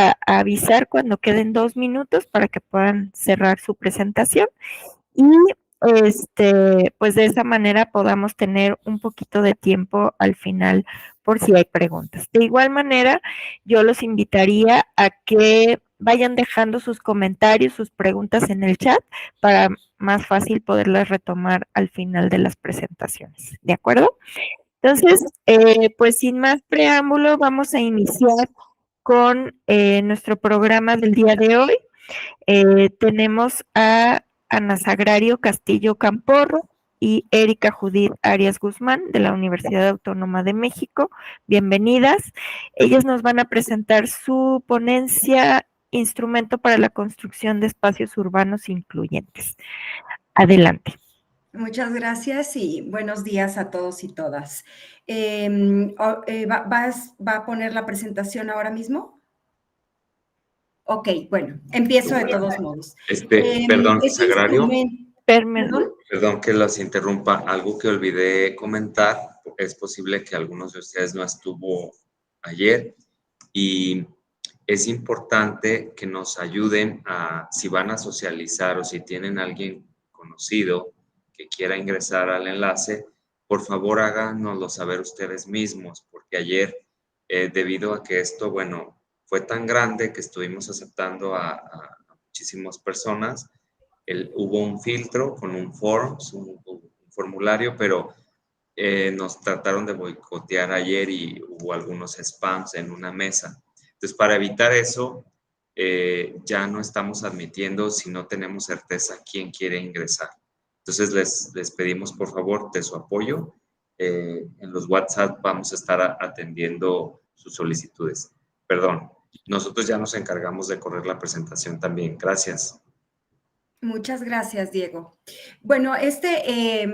a avisar cuando queden 2 minutos para que puedan cerrar su presentación y, pues, de esa manera podamos tener un poquito de tiempo al final por si hay preguntas. De igual manera, yo los invitaría a que vayan dejando sus comentarios, sus preguntas en el chat para más fácil poderlas retomar al final de las presentaciones, ¿de acuerdo? Entonces, pues, sin más preámbulo, vamos a iniciar con, nuestro programa del día de hoy. Tenemos a Ana Sagrario Castillo Camporro y Erika Judith Arias Guzmán de la Universidad Autónoma de México. Bienvenidas. Ellas nos van a presentar su ponencia Instrumento para la construcción de espacios urbanos incluyentes. Adelante. Muchas gracias y buenos días a todos y todas. ¿Va a poner la presentación ahora mismo? Ok, bueno, empiezo de todos modos. Perdón, Sagrario. Perdón que los interrumpa. Algo que olvidé comentar, es posible que algunos de ustedes no estuvo ayer y es importante que nos ayuden si van a socializar o si tienen a alguien conocido que quiera ingresar al enlace, por favor háganoslo saber ustedes mismos, porque ayer, debido a que esto, bueno, fue tan grande que estuvimos aceptando a muchísimas personas, hubo un filtro con un formulario, pero nos trataron de boicotear ayer y hubo algunos spams en una mesa. Entonces, para evitar eso, ya no estamos admitiendo si no tenemos certeza quién quiere ingresar. Entonces, les pedimos, por favor, de su apoyo. En los WhatsApp vamos a estar atendiendo sus solicitudes. Perdón, nosotros ya nos encargamos de correr la presentación también. Gracias. Muchas gracias, Diego. Bueno,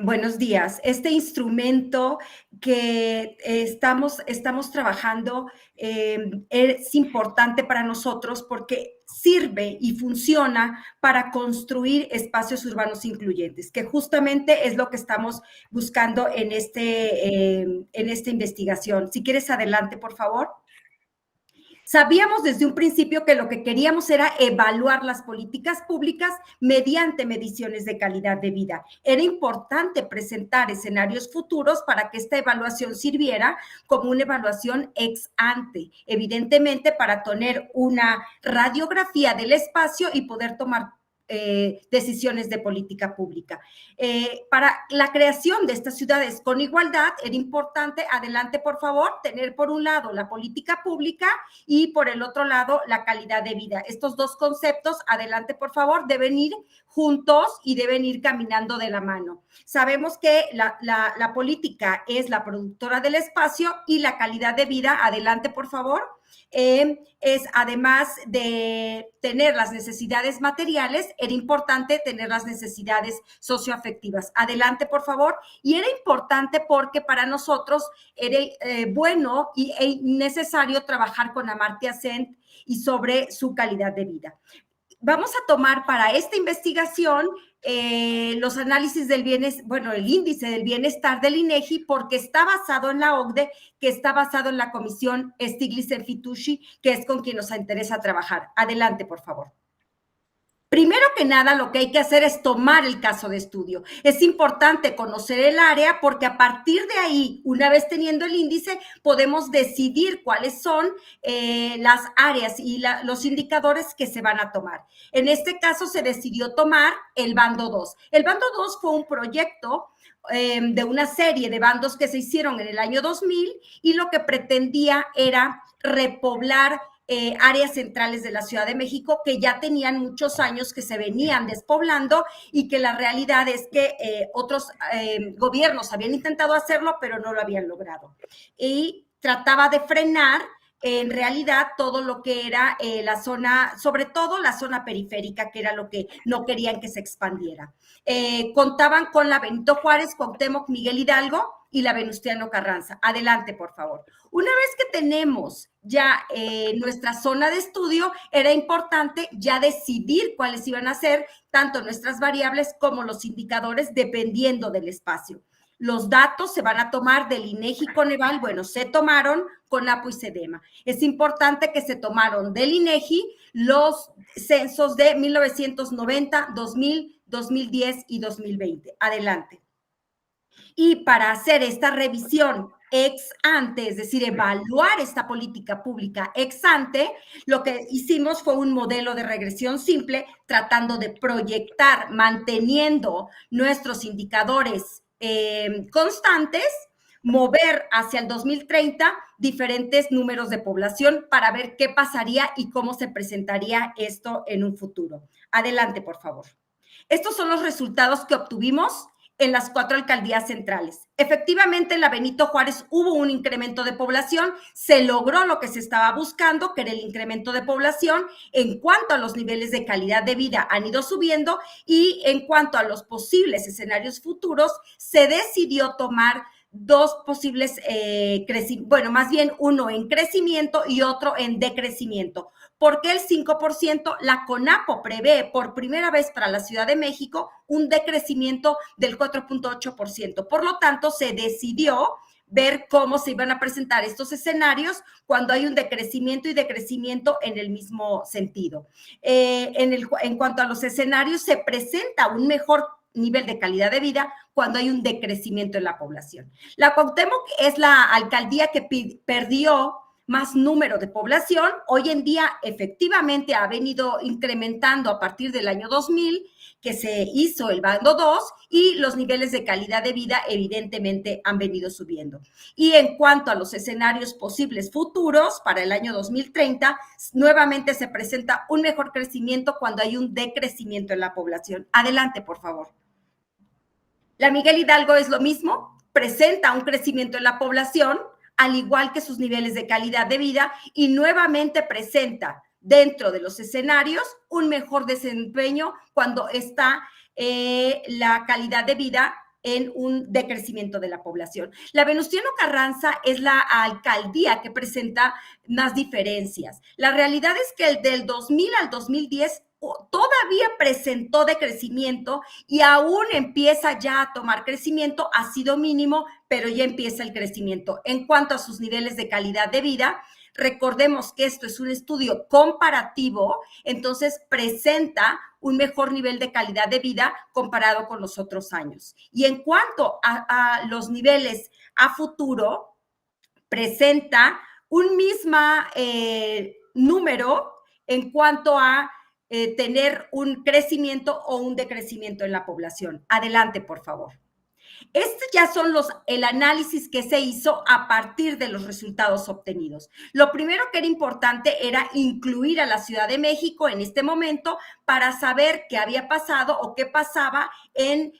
buenos días. Este instrumento que estamos trabajando es importante para nosotros porque sirve y funciona para construir espacios urbanos incluyentes, que justamente es lo que estamos buscando en esta investigación. Si quieres, adelante, por favor. Sabíamos desde un principio que lo que queríamos era evaluar las políticas públicas mediante mediciones de calidad de vida. Era importante presentar escenarios futuros para que esta evaluación sirviera como una evaluación ex ante, evidentemente para tener una radiografía del espacio y poder tomar decisiones de política pública. Para la creación de estas ciudades con igualdad era importante, adelante por favor, tener por un lado la política pública y por el otro lado la calidad de vida. Estos dos conceptos, adelante por favor, deben ir juntos y deben ir caminando de la mano. Sabemos que la política es la productora del espacio y la calidad de vida, adelante por favor, es además de tener las necesidades materiales, era importante tener las necesidades socioafectivas. Adelante, por favor. Y era importante porque para nosotros era bueno y necesario trabajar con Amartya Sen y sobre su calidad de vida. Vamos a tomar para esta investigación los análisis del bienestar, bueno, el índice del bienestar del INEGI, porque está basado en la OCDE, que está basado en la comisión Stiglitz-Fitoussi, que es con quien nos interesa trabajar. Adelante, por favor. Primero que nada, lo que hay que hacer es tomar el caso de estudio. Es importante conocer el área porque a partir de ahí, una vez teniendo el índice, podemos decidir cuáles son las áreas y los indicadores que se van a tomar. En este caso, se decidió tomar el bando 2. El bando 2 fue un proyecto de una serie de bandos que se hicieron en el año 2000 y lo que pretendía era repoblar áreas centrales de la Ciudad de México que ya tenían muchos años que se venían despoblando y que la realidad es que otros gobiernos habían intentado hacerlo, pero no lo habían logrado. Y trataba de frenar en realidad todo lo que era la zona, sobre todo la zona periférica, que era lo que no querían que se expandiera. Contaban con la Benito Juárez, Cuauhtémoc, Miguel Hidalgo y la Venustiano Carranza. Adelante, por favor. Una vez que tenemos ya nuestra zona de estudio, era importante ya decidir cuáles iban a ser tanto nuestras variables como los indicadores dependiendo del espacio. Los datos se van a tomar del INEGI y Coneval, bueno, se tomaron CONAPO y SEDEMA. Es importante que se tomaron del INEGI los censos de 1990, 2000, 2010 y 2020. Adelante. Y para hacer esta revisión ex ante, es decir, evaluar esta política pública ex ante, lo que hicimos fue un modelo de regresión simple, tratando de proyectar, manteniendo nuestros indicadores constantes, mover hacia el 2030 diferentes números de población para ver qué pasaría y cómo se presentaría esto en un futuro. Adelante, por favor. Estos son los resultados que obtuvimos en las 4 alcaldías centrales. Efectivamente, en la Benito Juárez hubo un incremento de población, se logró lo que se estaba buscando, que era el incremento de población. En cuanto a los niveles de calidad de vida han ido subiendo, y en cuanto a los posibles escenarios futuros, se decidió tomar dos posibles bueno, más bien uno en crecimiento y otro en decrecimiento. ¿Por qué el 5%? La CONAPO prevé por primera vez para la Ciudad de México un decrecimiento del 4.8%. Por lo tanto, se decidió ver cómo se iban a presentar estos escenarios cuando hay un decrecimiento y decrecimiento en el mismo sentido. En cuanto a los escenarios, se presenta un mejor nivel de calidad de vida cuando hay un decrecimiento en la población. La Cuauhtémoc es la alcaldía que perdió más número de población. Hoy en día, efectivamente, ha venido incrementando a partir del año 2000, que se hizo el bando 2, y los niveles de calidad de vida evidentemente han venido subiendo. Y en cuanto a los escenarios posibles futuros para el año 2030, nuevamente se presenta un mejor crecimiento cuando hay un decrecimiento en la población. Adelante, por favor. La Miguel Hidalgo es lo mismo, presenta un crecimiento en la población, al igual que sus niveles de calidad de vida, y nuevamente presenta dentro de los escenarios un mejor desempeño cuando está la calidad de vida en un decrecimiento de la población. La Venustiano Carranza es la alcaldía que presenta más diferencias. La realidad es que del 2000 al 2010 todavía presentó decrecimiento y aún empieza ya a tomar crecimiento, ha sido mínimo, pero ya empieza el crecimiento. En cuanto a sus niveles de calidad de vida, recordemos que esto es un estudio comparativo, entonces presenta un mejor nivel de calidad de vida comparado con los otros años. Y en cuanto a los niveles a futuro, presenta un mismo número en cuanto a tener un crecimiento o un decrecimiento en la población. Adelante, por favor. Estos ya son el análisis que se hizo a partir de los resultados obtenidos. Lo primero que era importante era incluir a la Ciudad de México en este momento para saber qué había pasado o qué pasaba en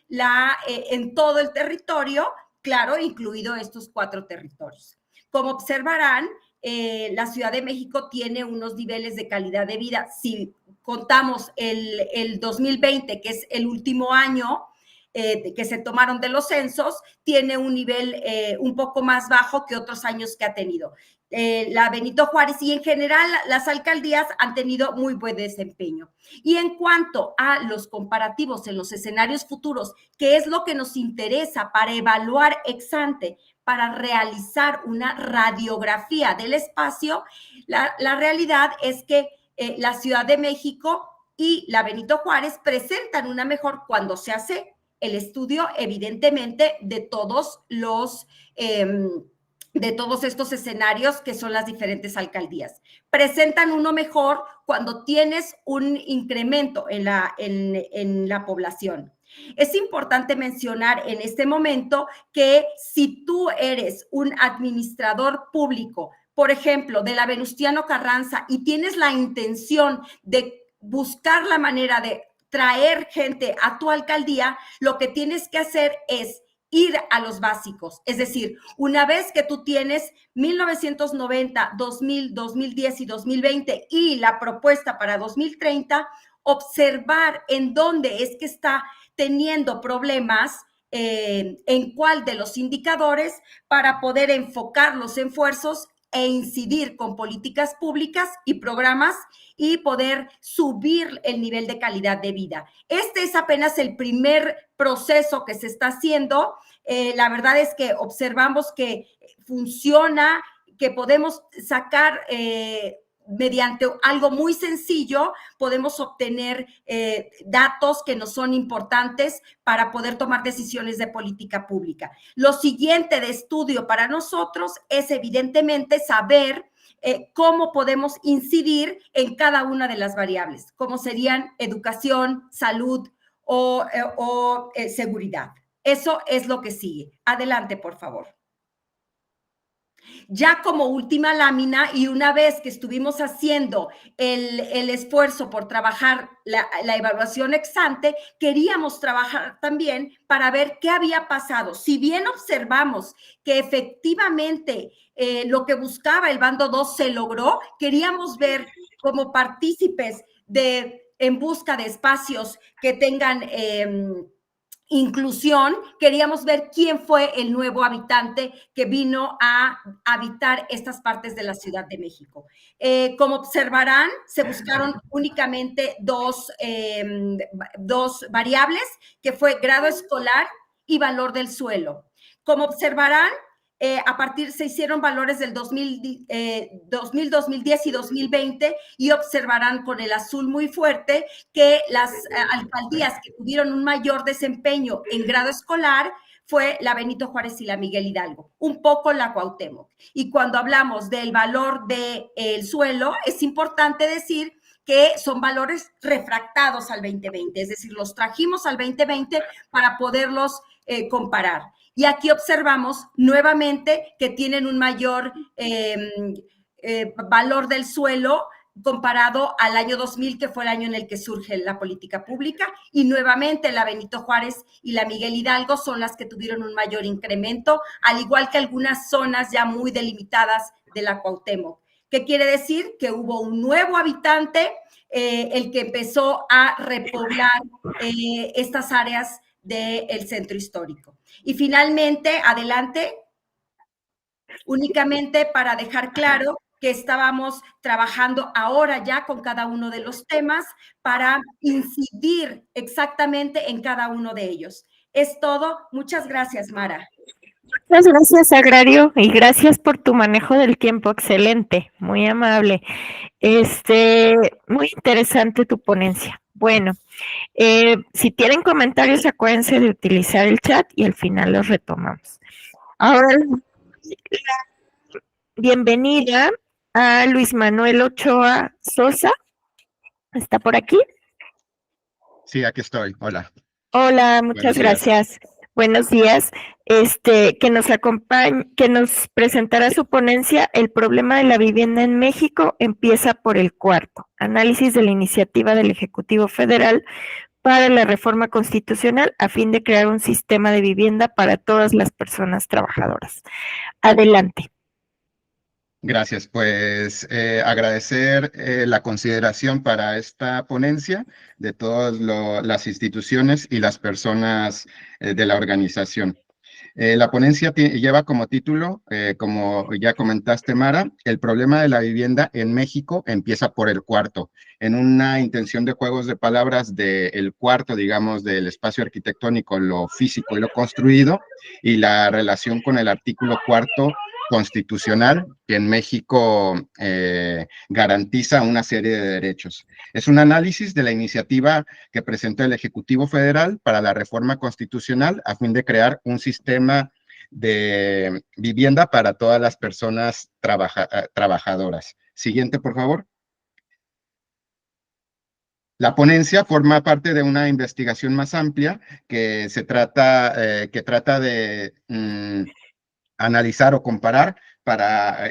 todo el territorio, claro, incluido estos 4 territorios. Como observarán, la Ciudad de México tiene unos niveles de calidad de vida. Si contamos el 2020, que es el último año que se tomaron de los censos, tiene un nivel un poco más bajo que otros años que ha tenido. La Benito Juárez y en general las alcaldías han tenido muy buen desempeño. Y en cuanto a los comparativos en los escenarios futuros, que es lo que nos interesa para evaluar ex ante, para realizar una radiografía del espacio, la realidad es que la Ciudad de México y la Benito Juárez presentan una mejor cuando se hace el estudio, evidentemente, de todos estos escenarios que son las diferentes alcaldías. Presentan uno mejor cuando tienes un incremento en la población. Es importante mencionar en este momento que si tú eres un administrador público, por ejemplo, de la Venustiano Carranza, y tienes la intención de buscar la manera de traer gente a tu alcaldía, lo que tienes que hacer es ir a los básicos. Es decir, una vez que tú tienes 1990, 2000, 2010 y 2020 y la propuesta para 2030, observar en dónde es que está teniendo problemas, en cuál de los indicadores, para poder enfocar los esfuerzos e incidir con políticas públicas y programas y poder subir el nivel de calidad de vida. Este es apenas el primer proceso que se está haciendo La verdad es que observamos que funciona, que podemos sacar mediante algo muy sencillo, podemos obtener datos que nos son importantes para poder tomar decisiones de política pública. Lo siguiente de estudio para nosotros es evidentemente saber cómo podemos incidir en cada una de las variables, como serían educación, salud o seguridad. Eso es lo que sigue. Adelante, por favor. Ya como última lámina, y una vez que estuvimos haciendo el esfuerzo por trabajar la evaluación ex ante, queríamos trabajar también para ver qué había pasado. Si bien observamos que efectivamente lo que buscaba el bando 2 se logró, queríamos ver como partícipes en busca de espacios que tengan inclusión, queríamos ver quién fue el nuevo habitante que vino a habitar estas partes de la Ciudad de México. Como observarán, se buscaron únicamente dos variables, que fue grado escolar y valor del suelo. Como observarán, a partir se hicieron valores del 2010 y 2020 y observarán con el azul muy fuerte que las alcaldías que tuvieron un mayor desempeño en grado escolar fue la Benito Juárez y la Miguel Hidalgo, un poco la Cuauhtémoc. Y cuando hablamos del valor del suelo, es importante decir que son valores refractados al 2020, es decir, los trajimos al 2020 para poderlos comparar. Y aquí observamos nuevamente que tienen un mayor valor del suelo comparado al año 2000, que fue el año en el que surge la política pública, y nuevamente la Benito Juárez y la Miguel Hidalgo son las que tuvieron un mayor incremento, al igual que algunas zonas ya muy delimitadas de la Cuauhtémoc. ¿Qué quiere decir? Que hubo un nuevo habitante, el que empezó a repoblar estas áreas del centro histórico. Y finalmente, adelante, únicamente para dejar claro que estábamos trabajando ahora ya con cada uno de los temas para incidir exactamente en cada uno de ellos. Es todo. Muchas gracias, Mara. Muchas gracias, Agrario, y gracias por tu manejo del tiempo. Excelente, muy amable. Muy interesante tu ponencia. Bueno, si tienen comentarios, acuérdense de utilizar el chat y al final los retomamos. Ahora, bienvenida a Luis Manuel Ochoa Sosa. ¿Está por aquí? Sí, aquí estoy. Hola. Hola, muchas gracias. Buenos días. Que nos acompañe, que nos presentará su ponencia, El problema de la vivienda en México empieza por el cuarto. Análisis de la iniciativa del Ejecutivo Federal para la reforma constitucional a fin de crear un sistema de vivienda para todas las personas trabajadoras. Adelante. Gracias, pues agradecer la consideración para esta ponencia de todas las instituciones y las personas de la organización. La ponencia lleva como título, como ya comentaste, Mara, El problema de la vivienda en México empieza por el cuarto, en una intención de juegos de palabras del cuarto, digamos, del espacio arquitectónico, lo físico y lo construido, y la relación con el artículo cuarto constitucional que en México garantiza una serie de derechos. Es un análisis de la iniciativa que presentó el Ejecutivo Federal para la reforma constitucional a fin de crear un sistema de vivienda para todas las personas trabajadoras. Siguiente, por favor. La ponencia forma parte de una investigación más amplia que trata de analizar o comparar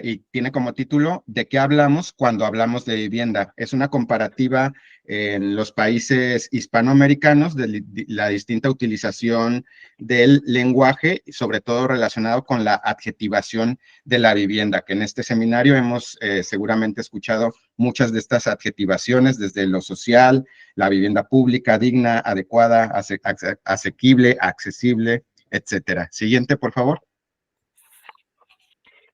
y tiene como título ¿De qué hablamos cuando hablamos de vivienda? Es una comparativa en los países hispanoamericanos de la distinta utilización del lenguaje, sobre todo relacionado con la adjetivación de la vivienda, que en este seminario hemos seguramente escuchado muchas de estas adjetivaciones, desde lo social, la vivienda pública, digna, adecuada, asequible, accesible, etcétera. Siguiente, por favor.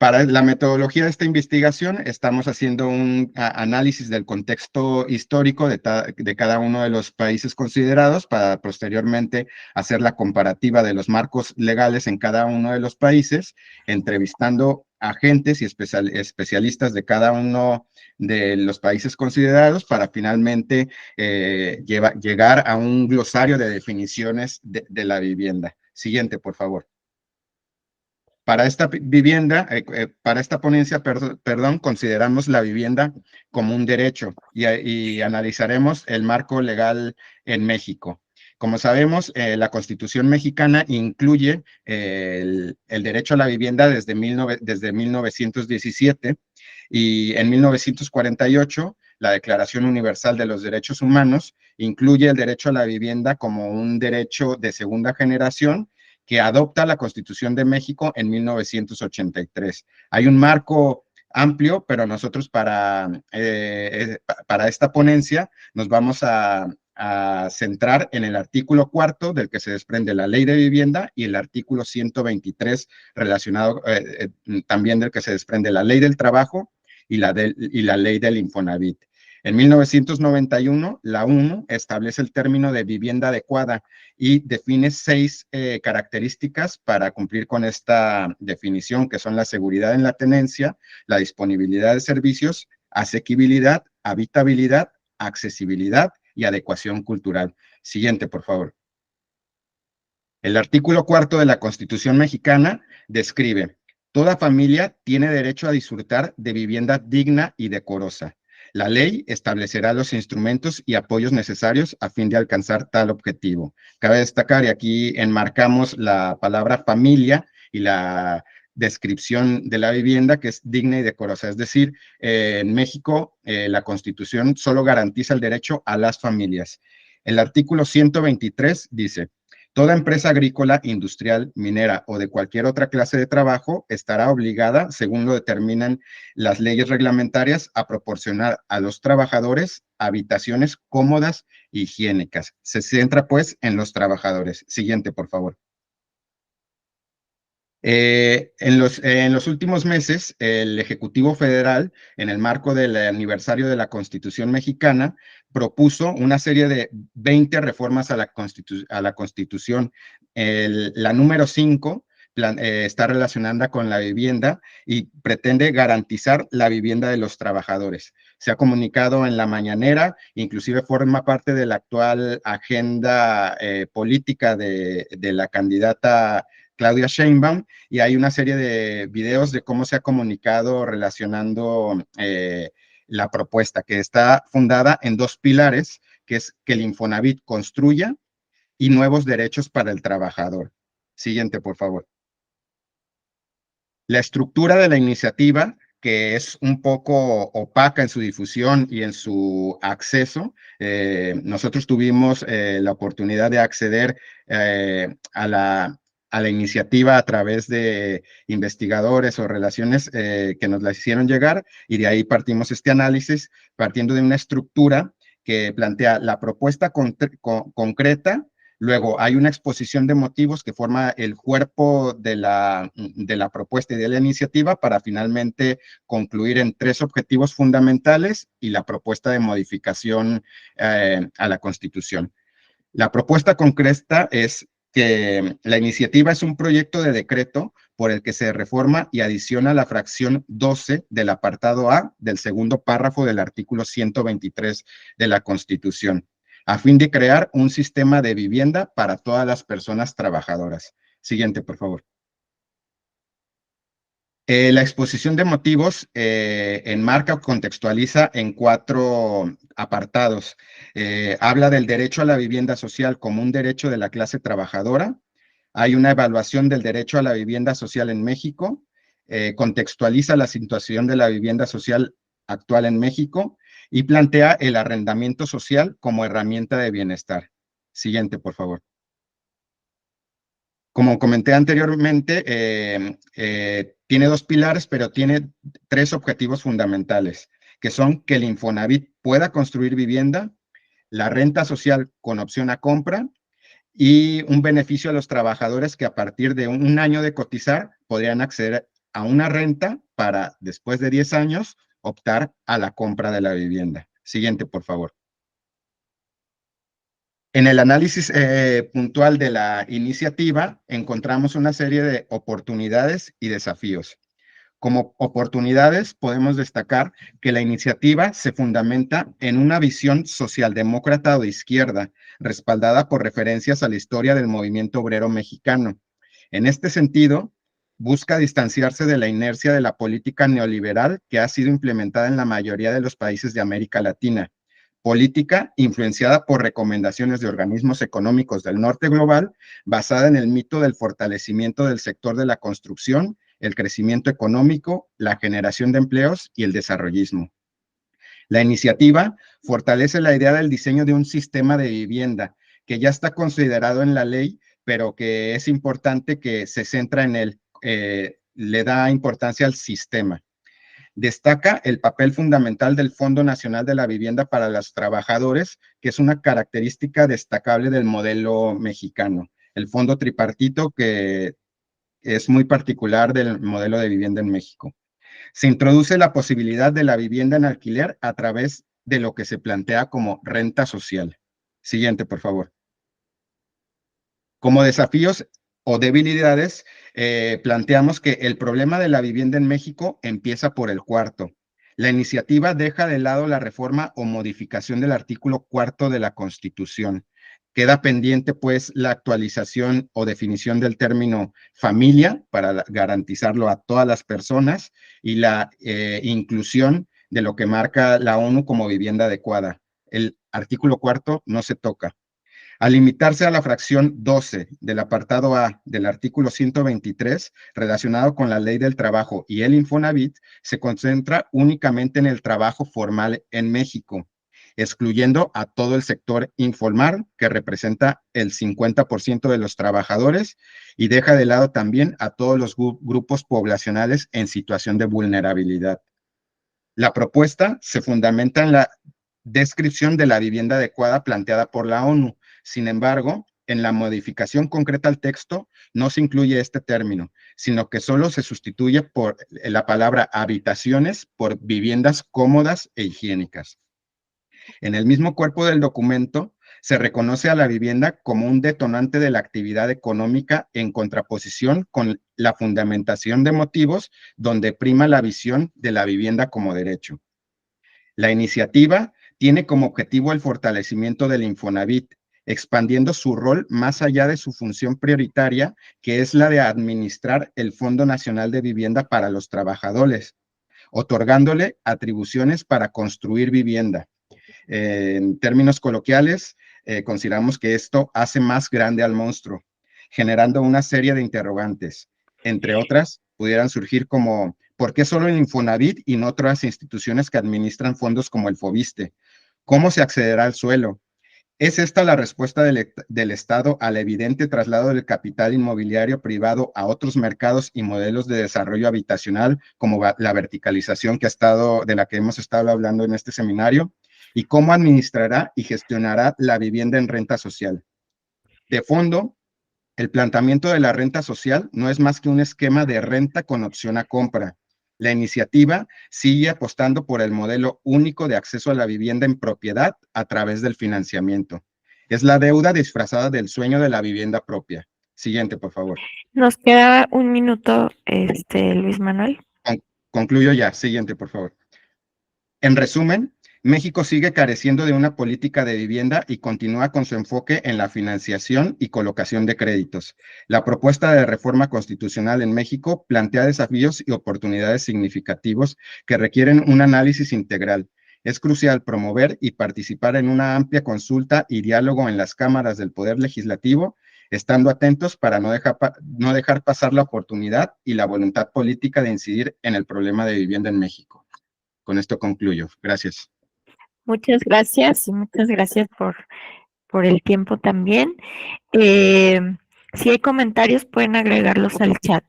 Para la metodología de esta investigación, estamos haciendo un análisis del contexto histórico de cada uno de los países considerados para posteriormente hacer la comparativa de los marcos legales en cada uno de los países, entrevistando agentes y especialistas de cada uno de los países considerados para finalmente llegar a un glosario de definiciones de la vivienda. Siguiente, por favor. Para esta vivienda, para esta ponencia, perdón, consideramos la vivienda como un derecho y analizaremos el marco legal en México. Como sabemos, la Constitución mexicana incluye el derecho a la vivienda desde 1917 y en 1948 la Declaración Universal de los Derechos Humanos incluye el derecho a la vivienda como un derecho de segunda generación que adopta la Constitución de México en 1983. Hay un marco amplio, pero nosotros para esta ponencia nos vamos a centrar en el artículo 4 del que se desprende la Ley de Vivienda y el artículo 123 relacionado también del que se desprende la Ley del Trabajo y la Ley del Infonavit. En 1991, la ONU establece el término de vivienda adecuada y define 6 características para cumplir con esta definición, que son la seguridad en la tenencia, la disponibilidad de servicios, asequibilidad, habitabilidad, accesibilidad y adecuación cultural. Siguiente, por favor. El artículo 4 de la Constitución mexicana describe: toda familia tiene derecho a disfrutar de vivienda digna y decorosa. La ley establecerá los instrumentos y apoyos necesarios a fin de alcanzar tal objetivo. Cabe destacar, y aquí enmarcamos la palabra familia y la descripción de la vivienda, que es digna y decorosa. Es decir, en México la Constitución solo garantiza el derecho a las familias. El artículo 123 dice: toda empresa agrícola, industrial, minera o de cualquier otra clase de trabajo estará obligada, según lo determinan las leyes reglamentarias, a proporcionar a los trabajadores habitaciones cómodas e higiénicas. Se centra, pues, en los trabajadores. Siguiente, por favor. En los últimos meses, el Ejecutivo Federal, en el marco del aniversario de la Constitución mexicana, propuso una serie de 20 reformas a la Constitución. La número 5 está relacionada con la vivienda y pretende garantizar la vivienda de los trabajadores. Se ha comunicado en la mañanera, inclusive forma parte de la actual agenda política de la candidata Claudia Sheinbaum, y hay una serie de videos de cómo se ha comunicado relacionando la propuesta, que está fundada en 2 pilares, que es que el Infonavit construya y nuevos derechos para el trabajador. Siguiente, por favor. La estructura de la iniciativa, que es un poco opaca en su difusión y en su acceso. Nosotros tuvimos la oportunidad de acceder a la iniciativa a través de investigadores o relaciones que nos la hicieron llegar, y de ahí partimos este análisis, partiendo de una estructura que plantea la propuesta concreta. Luego hay una exposición de motivos que forma el cuerpo de la propuesta y de la iniciativa para finalmente concluir en 3 objetivos fundamentales y la propuesta de modificación a la Constitución. La propuesta concreta es que la iniciativa es un proyecto de decreto por el que se reforma y adiciona la fracción 12 del apartado A del segundo párrafo del artículo 123 de la Constitución, a fin de crear un sistema de vivienda para todas las personas trabajadoras. Siguiente, por favor. La exposición de motivos enmarca o contextualiza en 4 apartados. Habla del derecho a la vivienda social como un derecho de la clase trabajadora. Hay una evaluación del derecho a la vivienda social en México. Contextualiza la situación de la vivienda social actual en México y plantea el arrendamiento social como herramienta de bienestar. Siguiente, por favor. Como comenté anteriormente, tiene 2 pilares, pero tiene 3 objetivos fundamentales, que son que el Infonavit pueda construir vivienda, la renta social con opción a compra y un beneficio a los trabajadores que a partir de un año de cotizar podrían acceder a una renta para, después de 10 años, optar a la compra de la vivienda. Siguiente, por favor. En el análisis puntual de la iniciativa, encontramos una serie de oportunidades y desafíos. Como oportunidades, podemos destacar que la iniciativa se fundamenta en una visión socialdemócrata o de izquierda, respaldada por referencias a la historia del movimiento obrero mexicano. En este sentido, busca distanciarse de la inercia de la política neoliberal que ha sido implementada en la mayoría de los países de América Latina, política influenciada por recomendaciones de organismos económicos del norte global, basada en el mito del fortalecimiento del sector de la construcción, el crecimiento económico, la generación de empleos y el desarrollismo. La iniciativa fortalece la idea del diseño de un sistema de vivienda que ya está considerado en la ley, pero que es importante que se centra en él, le da importancia al sistema. Destaca el papel fundamental del Fondo Nacional de la Vivienda para los Trabajadores, que es una característica destacable del modelo mexicano. El fondo tripartito que es muy particular del modelo de vivienda en México. Se introduce la posibilidad de la vivienda en alquiler a través de lo que se plantea como renta social. Siguiente, por favor. Como desafíos o debilidades, planteamos que el problema de la vivienda en México empieza por el cuarto. La iniciativa deja de lado la reforma o modificación del artículo 4 de la Constitución. Queda pendiente, pues, la actualización o definición del término familia para garantizarlo a todas las personas y la inclusión de lo que marca la ONU como vivienda adecuada. El artículo 4 no se toca. Al limitarse a la fracción 12 del apartado A del artículo 123, relacionado con la Ley del Trabajo y el Infonavit, se concentra únicamente en el trabajo formal en México, excluyendo a todo el sector informal, que representa el 50% de los trabajadores, y deja de lado también a todos los grupos poblacionales en situación de vulnerabilidad. La propuesta se fundamenta en la descripción de la vivienda adecuada planteada por la ONU. Sin embargo, en la modificación concreta al texto no se incluye este término, sino que solo se sustituye por la palabra habitaciones por viviendas cómodas e higiénicas. En el mismo cuerpo del documento se reconoce a la vivienda como un detonante de la actividad económica en contraposición con la fundamentación de motivos donde prima la visión de la vivienda como derecho. La iniciativa tiene como objetivo el fortalecimiento del Infonavit, expandiendo su rol más allá de su función prioritaria, que es la de administrar el Fondo Nacional de Vivienda para los Trabajadores, otorgándole atribuciones para construir vivienda. En términos coloquiales, consideramos que esto hace más grande al monstruo, generando una serie de interrogantes. Entre otras, pudieran surgir como, ¿por qué solo el Infonavit y no otras instituciones que administran fondos como el Fobiste? ¿Cómo se accederá al suelo? ¿Es esta la respuesta del Estado al evidente traslado del capital inmobiliario privado a otros mercados y modelos de desarrollo habitacional, como la verticalización de la que hemos estado hablando en este seminario? ¿Y cómo administrará y gestionará la vivienda en renta social? De fondo, el planteamiento de la renta social no es más que un esquema de renta con opción a compra. La iniciativa sigue apostando por el modelo único de acceso a la vivienda en propiedad a través del financiamiento. Es la deuda disfrazada del sueño de la vivienda propia. Siguiente, por favor. Nos queda un minuto, Luis Manuel. Concluyo ya. Siguiente, por favor. En resumen, México sigue careciendo de una política de vivienda y continúa con su enfoque en la financiación y colocación de créditos. La propuesta de reforma constitucional en México plantea desafíos y oportunidades significativos que requieren un análisis integral. Es crucial promover y participar en una amplia consulta y diálogo en las cámaras del Poder Legislativo, estando atentos para no dejar pasar la oportunidad y la voluntad política de incidir en el problema de vivienda en México. Con esto concluyo. Gracias. Muchas gracias y muchas gracias por el tiempo también. Si hay comentarios, pueden agregarlos al chat.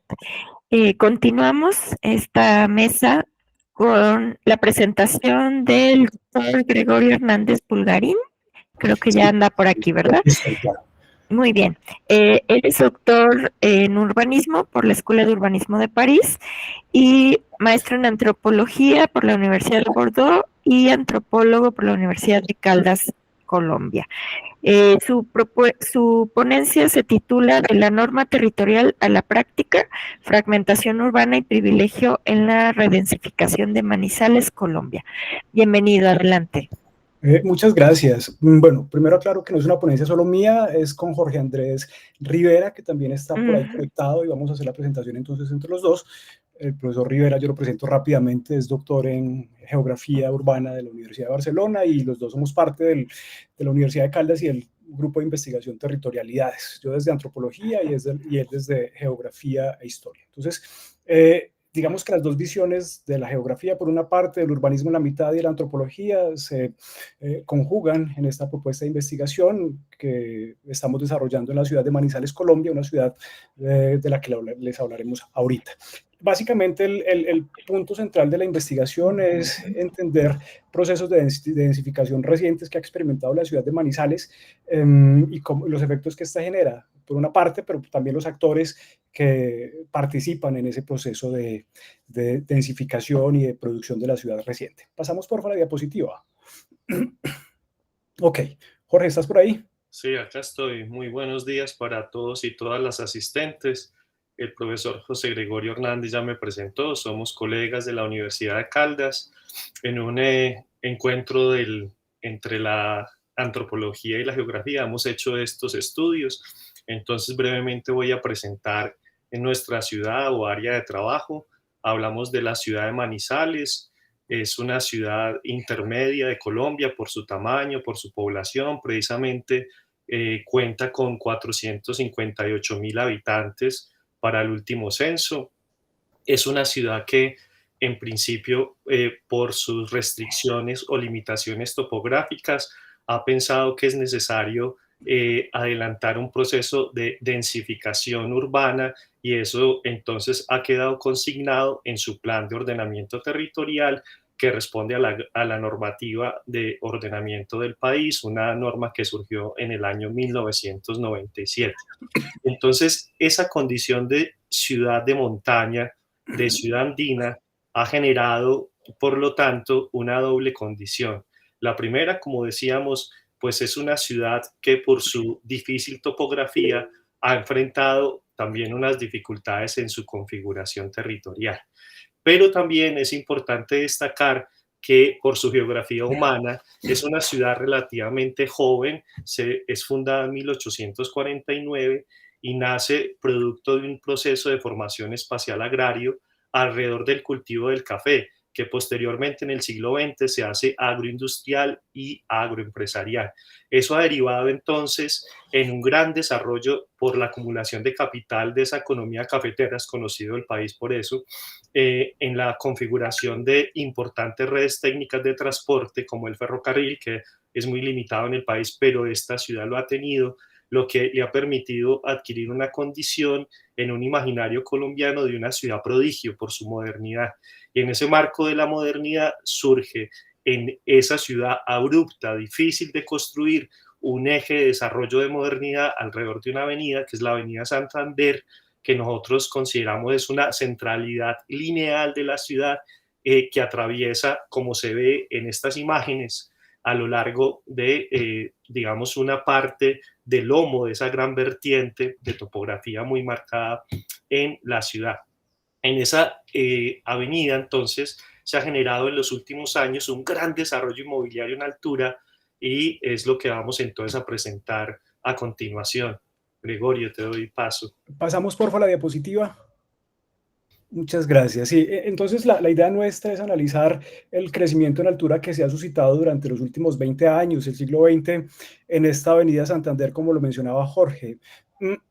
Continuamos esta mesa con la presentación del doctor Gregorio Hernández Pulgarín. Creo que ya anda por aquí, ¿verdad? Muy bien. Él es doctor en urbanismo por la Escuela de Urbanismo de París y maestro en antropología por la Universidad de Bordeaux y antropólogo por la Universidad de Caldas, Colombia. Su ponencia se titula De la norma territorial a la práctica, fragmentación urbana y privilegio en la redensificación de Manizales, Colombia. Bienvenido, adelante. Muchas gracias. Bueno, primero aclaro que no es una ponencia solo mía, es con Jorge Andrés Rivera, que también está por ahí conectado, y vamos a hacer la presentación entonces entre los dos. El profesor Rivera, yo lo presento rápidamente, es doctor en Geografía Urbana de la Universidad de Barcelona, y los dos somos parte de la Universidad de Caldas y el grupo de investigación Territorialidades. Yo desde Antropología y él desde Geografía e Historia. Entonces, digamos que las dos visiones de la geografía, por una parte, del urbanismo en la mitad y de la antropología, se conjugan en esta propuesta de investigación que estamos desarrollando en la ciudad de Manizales, Colombia, una ciudad de la que les hablaremos ahorita. Básicamente, el punto central de la investigación es entender procesos de densificación recientes que ha experimentado la ciudad de Manizales y los efectos que esta genera, por una parte, pero también los actores que participan en ese proceso de densificación y de producción de la ciudad reciente. Pasamos por la diapositiva. Ok, Jorge, ¿estás por ahí? Sí, acá estoy. Muy buenos días para todos y todas las asistentes. El profesor José Gregorio Hernández ya me presentó. Somos colegas de la Universidad de Caldas en un encuentro entre la antropología y la geografía. Hemos hecho estos estudios. Entonces, brevemente voy a presentar en nuestra ciudad o área de trabajo. Hablamos de la ciudad de Manizales. Es una ciudad intermedia de Colombia por su tamaño, por su población. Precisamente cuenta con 458.000 habitantes para el último censo. Es una ciudad que, en principio, por sus restricciones o limitaciones topográficas, ha pensado que es necesario adelantar un proceso de densificación urbana, y eso entonces ha quedado consignado en su plan de ordenamiento territorial, que responde a la normativa de ordenamiento del país, una norma que surgió en el año 1997. Entonces, esa condición de ciudad de montaña, de ciudad andina, ha generado, por lo tanto, una doble condición. La primera, como decíamos, pues es una ciudad que por su difícil topografía ha enfrentado también unas dificultades en su configuración territorial. Pero también es importante destacar que por su geografía humana es una ciudad relativamente joven, es fundada en 1849 y nace producto de un proceso de formación espacial agrario alrededor del cultivo del café, que posteriormente en el siglo XX se hace agroindustrial y agroempresarial. Eso ha derivado entonces en un gran desarrollo por la acumulación de capital de esa economía cafetera, es conocido el país por eso, en la configuración de importantes redes técnicas de transporte como el ferrocarril, que es muy limitado en el país, pero esta ciudad lo ha tenido, lo que le ha permitido adquirir una condición en un imaginario colombiano de una ciudad prodigio por su modernidad. Y en ese marco de la modernidad surge en esa ciudad abrupta, difícil de construir, un eje de desarrollo de modernidad alrededor de una avenida, que es la Avenida Santander, que nosotros consideramos es una centralidad lineal de la ciudad que atraviesa, como se ve en estas imágenes, a lo largo de, digamos, una parte del lomo de esa gran vertiente de topografía muy marcada en la ciudad. En esa avenida, entonces, se ha generado en los últimos años un gran desarrollo inmobiliario en altura, y es lo que vamos entonces a presentar a continuación. Gregorio, te doy paso. Pasamos por la diapositiva. Muchas gracias. Sí, entonces la idea nuestra es analizar el crecimiento en altura que se ha suscitado durante los últimos 20 años, el siglo XX, en esta avenida Santander, como lo mencionaba Jorge.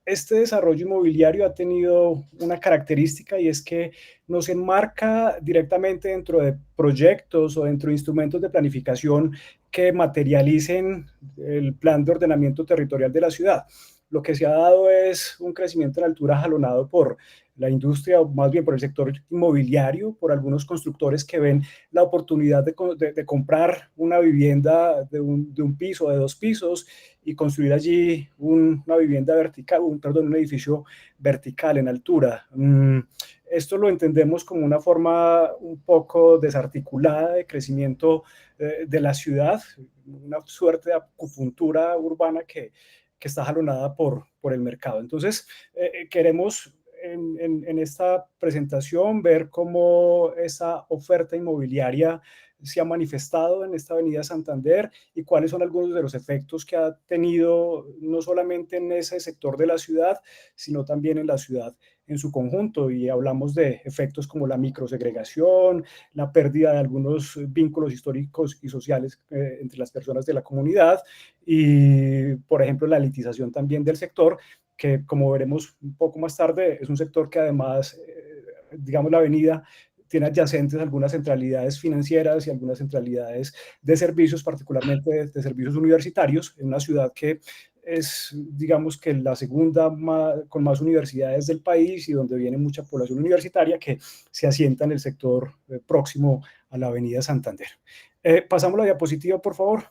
Este desarrollo inmobiliario ha tenido una característica, y es que nos enmarca directamente dentro de proyectos o dentro de instrumentos de planificación que materialicen el plan de ordenamiento territorial de la ciudad. Lo que se ha dado es un crecimiento en altura jalonado por la industria, o más bien por el sector inmobiliario, por algunos constructores que ven la oportunidad de comprar una vivienda de un piso, de 2 pisos, y construir allí una vivienda vertical, un edificio vertical en altura. Esto lo entendemos como una forma un poco desarticulada de crecimiento de la ciudad, una suerte de acupuntura urbana que está jalonada por el mercado. Entonces, queremos en esta presentación ver cómo esa oferta inmobiliaria se ha manifestado en esta avenida Santander y cuáles son algunos de los efectos que ha tenido no solamente en ese sector de la ciudad, sino también en la ciudad en su conjunto. Y hablamos de efectos como la microsegregación, la pérdida de algunos vínculos históricos y sociales entre las personas de la comunidad y, por ejemplo, la elitización también del sector, que como veremos un poco más tarde, es un sector que además, digamos, la avenida tiene adyacentes algunas centralidades financieras y algunas centralidades de servicios, particularmente de servicios universitarios, en una ciudad que es, digamos, que la segunda con más universidades del país y donde viene mucha población universitaria que se asienta en el sector próximo a la avenida Santander. Pasamos la diapositiva, por favor.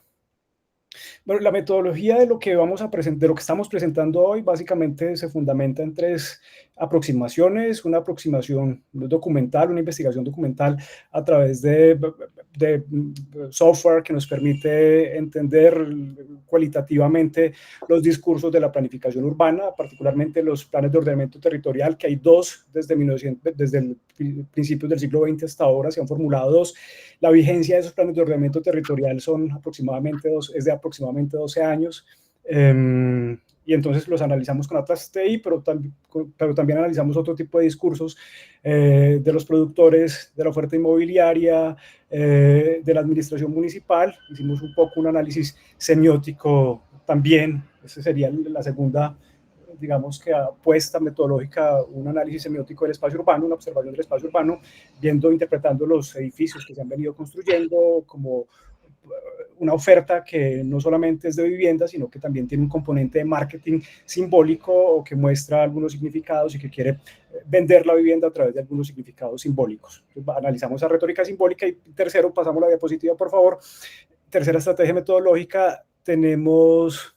Bueno, la metodología de lo que de lo que estamos presentando hoy básicamente se fundamenta en 3 aproximaciones: una aproximación documental, una investigación documental a través de software que nos permite entender cualitativamente los discursos de la planificación urbana, particularmente los planes de ordenamiento territorial, que hay 2 desde el principios del siglo XX hasta ahora, se han formulado 2. La vigencia de esos planes de ordenamiento territorial es de aproximadamente 12 años. Y entonces los analizamos con Atlas TI, pero también analizamos otro tipo de discursos de los productores, de la oferta inmobiliaria, de la administración municipal. Hicimos un poco un análisis semiótico también. Esa sería la segunda, digamos, que apuesta metodológica, un análisis semiótico del espacio urbano, una observación del espacio urbano, interpretando los edificios que se han venido construyendo como una oferta que no solamente es de vivienda, sino que también tiene un componente de marketing simbólico o que muestra algunos significados y que quiere vender la vivienda a través de algunos significados simbólicos. Entonces, analizamos esa retórica simbólica. Y tercero, pasamos la diapositiva, por favor. Tercera estrategia metodológica, tenemos...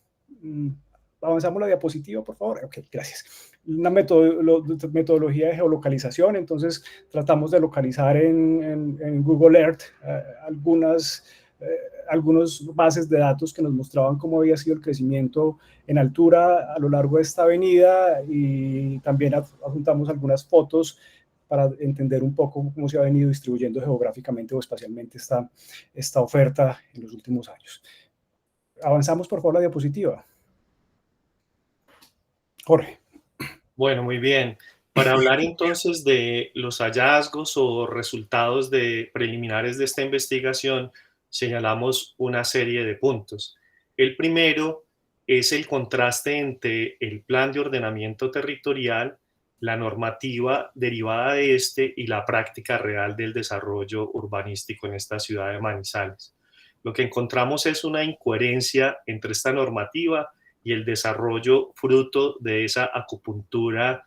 Avanzamos la diapositiva, por favor. Ok, gracias. Una metodología de geolocalización. Entonces, tratamos de localizar en Google Earth algunas bases de datos que nos mostraban cómo había sido el crecimiento en altura a lo largo de esta avenida, y también adjuntamos algunas fotos para entender un poco cómo se ha venido distribuyendo geográficamente o espacialmente esta oferta en los últimos años. Avanzamos, por favor, la diapositiva. Jorge. Bueno, muy bien. Para hablar entonces de los hallazgos o resultados preliminares de esta investigación, señalamos una serie de puntos. El primero es el contraste entre el plan de ordenamiento territorial, la normativa derivada de este y la práctica real del desarrollo urbanístico en esta ciudad de Manizales. Lo que encontramos es una incoherencia entre esta normativa y el desarrollo fruto de esa acupuntura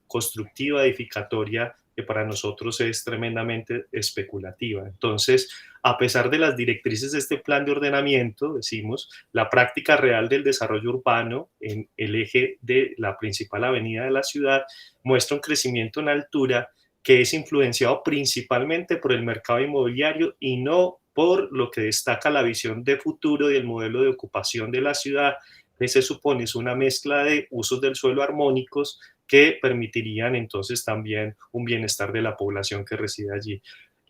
constructiva, edificatoria, que para nosotros es tremendamente especulativa. Entonces, a pesar de las directrices de este plan de ordenamiento, decimos, la práctica real del desarrollo urbano en el eje de la principal avenida de la ciudad muestra un crecimiento en altura que es influenciado principalmente por el mercado inmobiliario y no por lo que destaca la visión de futuro del modelo de ocupación de la ciudad, que se supone es una mezcla de usos del suelo armónicos que permitirían entonces también un bienestar de la población que reside allí.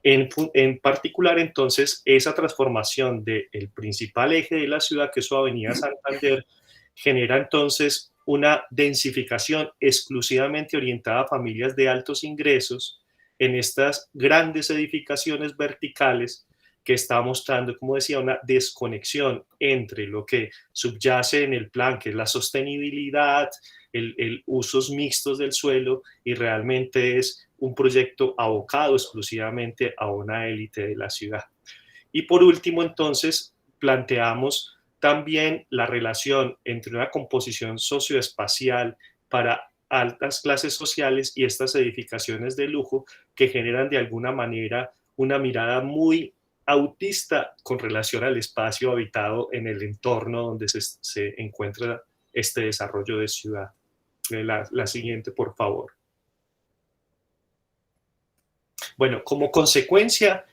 En particular, entonces, esa transformación del principal eje de la ciudad, que es su avenida Santander, genera entonces una densificación exclusivamente orientada a familias de altos ingresos en estas grandes edificaciones verticales, que está mostrando, como decía, una desconexión entre lo que subyace en el plan, que es la sostenibilidad, el usos mixtos del suelo, y realmente es un proyecto abocado exclusivamente a una élite de la ciudad. Y por último, entonces, planteamos también la relación entre una composición socioespacial para altas clases sociales y estas edificaciones de lujo que generan de alguna manera una mirada muy autista con relación al espacio habitado en el entorno donde se encuentra este desarrollo de ciudad. La siguiente, por favor. Bueno, como consecuencia,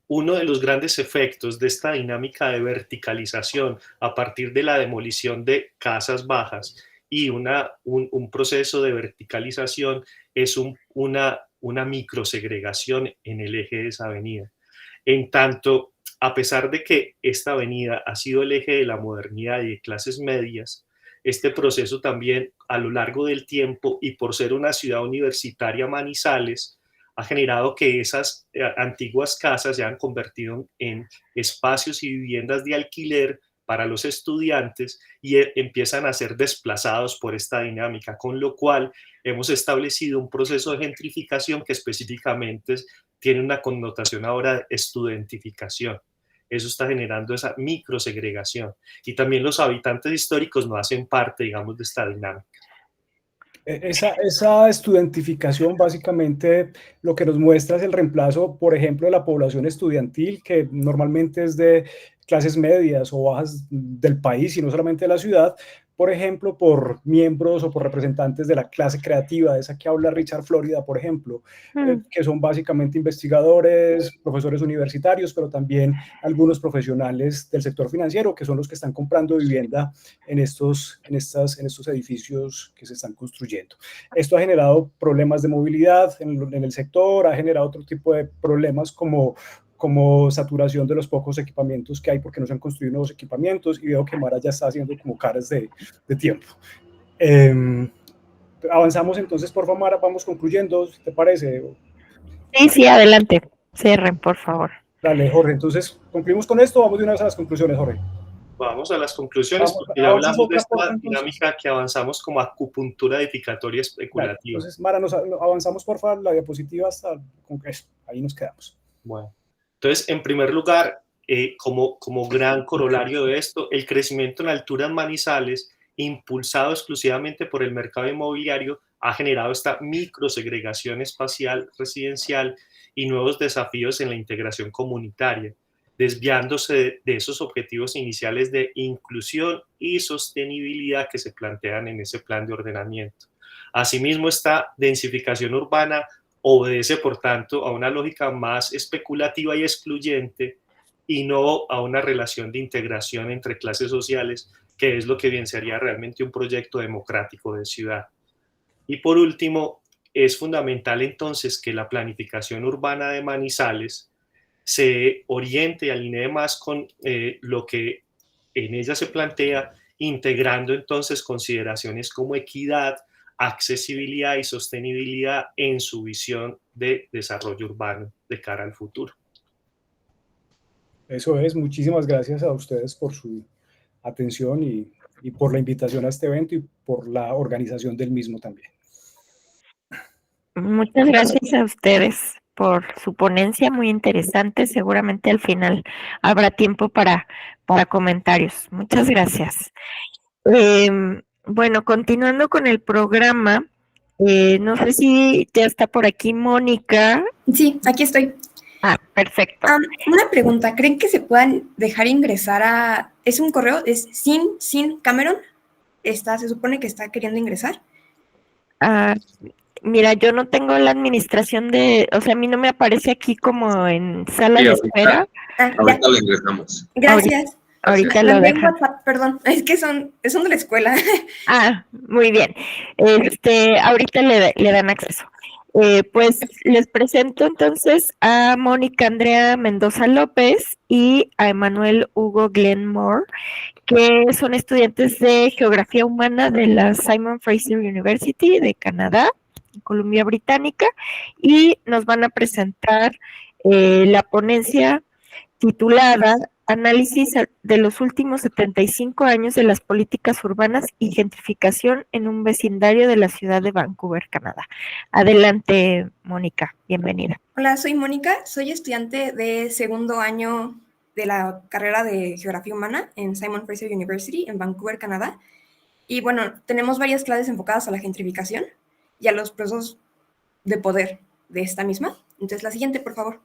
uno de los grandes efectos de esta dinámica de verticalización a partir de la demolición de casas bajas y un proceso de verticalización es una microsegregación en el eje de esa avenida. En tanto, a pesar de que esta avenida ha sido el eje de la modernidad y de clases medias, este proceso también a lo largo del tiempo y por ser una ciudad universitaria, Manizales, ha generado que esas antiguas casas se han convertido en espacios y viviendas de alquiler para los estudiantes y empiezan a ser desplazados por esta dinámica, con lo cual hemos establecido un proceso de gentrificación que específicamente tiene una connotación ahora de estudentificación. Eso está generando esa microsegregación. Y también los habitantes históricos no hacen parte, digamos, de esta dinámica. Esa estudentificación básicamente lo que nos muestra es el reemplazo, por ejemplo, de la población estudiantil, que normalmente es de clases medias o bajas del país y no solamente de la ciudad, por ejemplo, por miembros o por representantes de la clase creativa, de esa que habla Richard Florida, por ejemplo, que son básicamente investigadores, profesores universitarios, pero también algunos profesionales del sector financiero, que son los que están comprando vivienda en estos edificios que se están construyendo. Esto ha generado problemas de movilidad en el sector, ha generado otro tipo de problemas como saturación de los pocos equipamientos que hay porque no se han construido nuevos equipamientos, y veo que Mara ya está haciendo como caras de tiempo. Avanzamos entonces, por favor, Mara, vamos concluyendo, ¿te parece? Sí, adelante, cierren, por favor. Dale, Jorge, entonces concluimos con esto, vamos de una vez a las conclusiones, Jorge. Vamos a las conclusiones, porque ya hablamos de esta dinámica que avanzamos como acupuntura edificatoria especulativa. Claro, entonces, Mara, avanzamos por favor la diapositiva hasta Congreso, ahí nos quedamos. Bueno, entonces, en primer lugar, como gran corolario de esto, el crecimiento en alturas Manizales, impulsado exclusivamente por el mercado inmobiliario, ha generado esta microsegregación espacial residencial y nuevos desafíos en la integración comunitaria, desviándose de esos objetivos iniciales de inclusión y sostenibilidad que se plantean en ese plan de ordenamiento. Asimismo, esta densificación urbana obedece, por tanto, a una lógica más especulativa y excluyente y no a una relación de integración entre clases sociales, que es lo que bien sería realmente un proyecto democrático de ciudad. Y por último, es fundamental entonces que la planificación urbana de Manizales se oriente y alinee más con lo que en ella se plantea, integrando entonces consideraciones como equidad, accesibilidad y sostenibilidad en su visión de desarrollo urbano de cara al futuro. Eso es, muchísimas gracias a ustedes por su atención y por la invitación a este evento y por la organización del mismo también. Muchas gracias a ustedes por su ponencia, muy interesante. Seguramente al final habrá tiempo para comentarios. Muchas gracias. Bueno, continuando con el programa, no sé si ya está por aquí Mónica. Sí, aquí estoy. Ah, perfecto. Una pregunta, ¿creen que se puedan dejar ingresar a... ¿Es un correo? ¿Es sin Cameron? ¿Se supone que está queriendo ingresar? Mira, yo no tengo la administración o sea, a mí no me aparece aquí como en sala de espera. Ahorita lo ingresamos. Gracias. Ahorita lo dejo. Perdón, es que son de la escuela. Muy bien. Ahorita le dan acceso. Pues les presento entonces a Mónica Andrea Mendoza López y a Emanuel Hugo Glenmore, que son estudiantes de Geografía Humana de la Simon Fraser University de Canadá, Columbia Británica, y nos van a presentar la ponencia titulada Análisis de los últimos 75 años de las políticas urbanas y gentrificación en un vecindario de la ciudad de Vancouver, Canadá. Adelante, Mónica, bienvenida. Hola, soy Mónica, soy estudiante de segundo año de la carrera de Geografía Humana en Simon Fraser University en Vancouver, Canadá. Y bueno, tenemos varias clases enfocadas a la gentrificación y a los procesos de poder de esta misma. Entonces, la siguiente, por favor.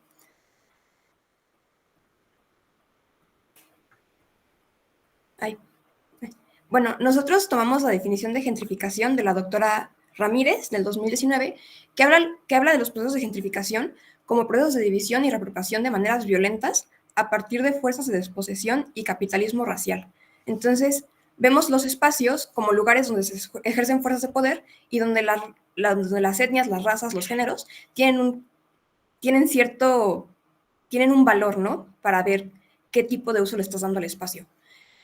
Ay. Bueno, nosotros tomamos la definición de gentrificación de la doctora Ramírez del 2019, que habla de los procesos de gentrificación como procesos de división y reapropiación de maneras violentas a partir de fuerzas de desposesión y capitalismo racial. Entonces, vemos los espacios como lugares donde se ejercen fuerzas de poder y donde donde las etnias, las razas, los géneros tienen un valor, ¿no? Para ver qué tipo de uso le estás dando al espacio.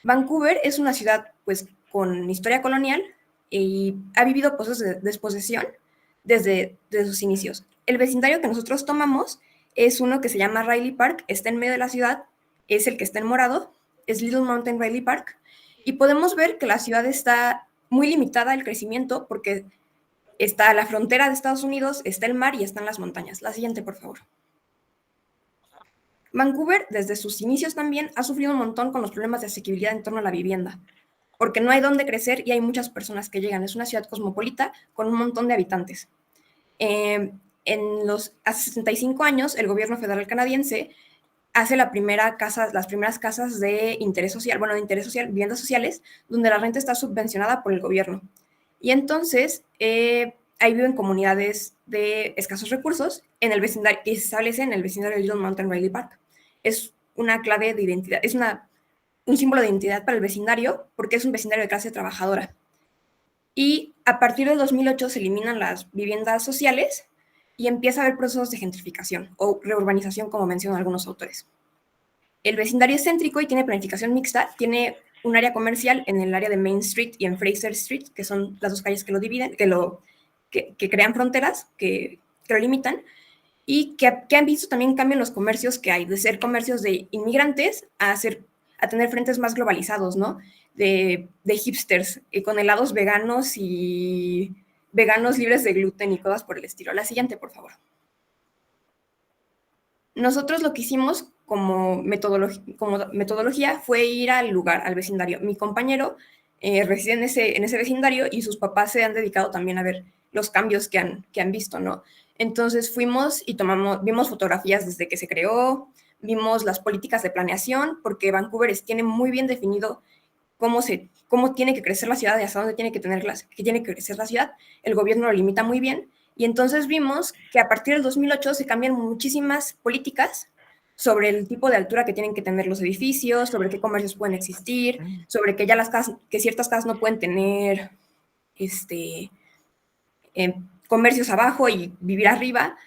Vancouver es una ciudad, pues, con historia colonial y ha vivido procesos de desposesión desde sus inicios. El vecindario que nosotros tomamos es uno que se llama Riley Park, está en medio de la ciudad, es el que está en morado, es Little Mountain Riley Park, y podemos ver que la ciudad está muy limitada al crecimiento porque está la frontera de Estados Unidos, está el mar y están las montañas. La siguiente, por favor. Vancouver, desde sus inicios también, ha sufrido un montón con los problemas de asequibilidad en torno a la vivienda, porque no hay dónde crecer y hay muchas personas que llegan. Es una ciudad cosmopolita con un montón de habitantes. Hace 65 años, el gobierno federal canadiense hace las primeras casas de interés social, viviendas sociales, donde la renta está subvencionada por el gobierno. Y entonces, ahí viven comunidades de escasos recursos en el vecindario, que se establece en el vecindario de Little Mountain Riley Park. Es una clave de identidad, es un símbolo de identidad para el vecindario, porque es un vecindario de clase trabajadora. Y a partir del 2008 se eliminan las viviendas sociales y empieza a haber procesos de gentrificación o reurbanización, como mencionan algunos autores. El vecindario es céntrico y tiene planificación mixta, tiene un área comercial en el área de Main Street y en Fraser Street, que son las dos calles que lo dividen, que crean fronteras, que lo limitan, y que han visto también cambio en los comercios que hay, de ser comercios de inmigrantes a tener frentes más globalizados, ¿no? De hipsters, con helados veganos y veganos libres de gluten y cosas por el estilo. La siguiente, por favor. Nosotros lo que hicimos como metodología fue ir al lugar, al vecindario. Mi compañero reside en ese vecindario y sus papás se han dedicado también a ver los cambios que han visto, ¿no? Entonces fuimos y vimos fotografías desde que se creó, vimos las políticas de planeación, porque Vancouver tiene muy bien definido cómo tiene que crecer la ciudad y hasta dónde tiene que crecer la ciudad. El gobierno lo limita muy bien. Y entonces vimos que a partir del 2008 se cambian muchísimas políticas sobre el tipo de altura que tienen que tener los edificios, sobre qué comercios pueden existir, sobre que que ciertas casas no pueden tener comercios abajo y vivir arriba.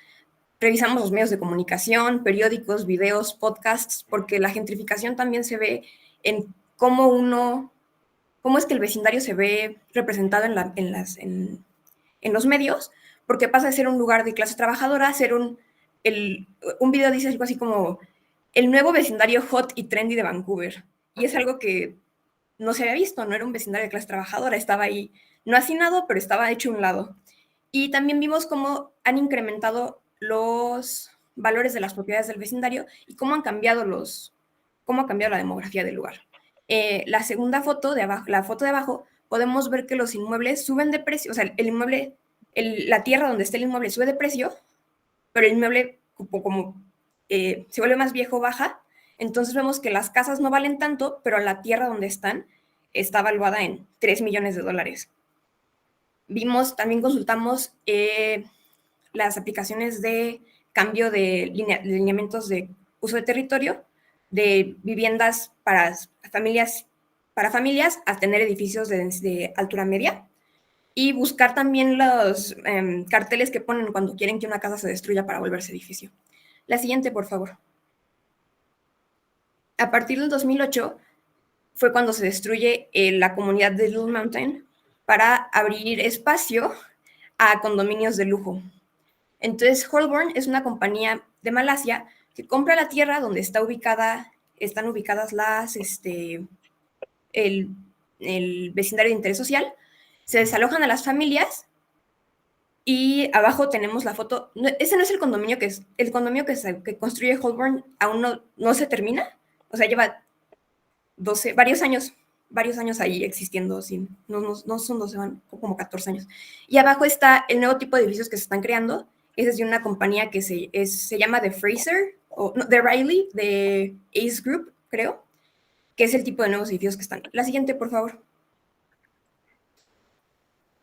Revisamos los medios de comunicación, periódicos, videos, podcasts, porque la gentrificación también se ve en cómo es que el vecindario se ve representado en los medios, porque pasa de ser un lugar de clase trabajadora a ser un video dice algo así como el nuevo vecindario hot y trendy de Vancouver. Y es algo que no se había visto, no era un vecindario de clase trabajadora, estaba ahí, no hacinado, pero estaba hecho a un lado. Y también vimos cómo han incrementado los valores de las propiedades del vecindario y cómo ha cambiado la demografía del lugar. La segunda foto de abajo, la foto de abajo, podemos ver que los inmuebles suben de precio, o sea, la tierra donde está el inmueble sube de precio, pero el inmueble se vuelve más viejo, baja. Entonces vemos que las casas no valen tanto, pero la tierra donde están está valuada en $3 millones. También consultamos las aplicaciones de cambio de lineamientos de uso de territorio, de viviendas para familias a tener edificios de altura media, y buscar también los carteles que ponen cuando quieren que una casa se destruya para volverse edificio. La siguiente, por favor. A partir del 2008 fue cuando se destruye la comunidad de Little Mountain para abrir espacio a condominios de lujo. Entonces, Holborn es una compañía de Malasia que compra la tierra donde están ubicadas el vecindario de interés social, se desalojan a las familias y abajo tenemos la foto. Ese no es el condominio que construye Holborn, aún no se termina, o sea, lleva varios años varios años ahí existiendo, no son 12, van como 14 años. Y abajo está el nuevo tipo de edificios que se están creando. Ese es de una compañía que se llama The Fraser, o no, The Riley, de Ace Group, creo, que es el tipo de nuevos edificios que están. La siguiente, por favor.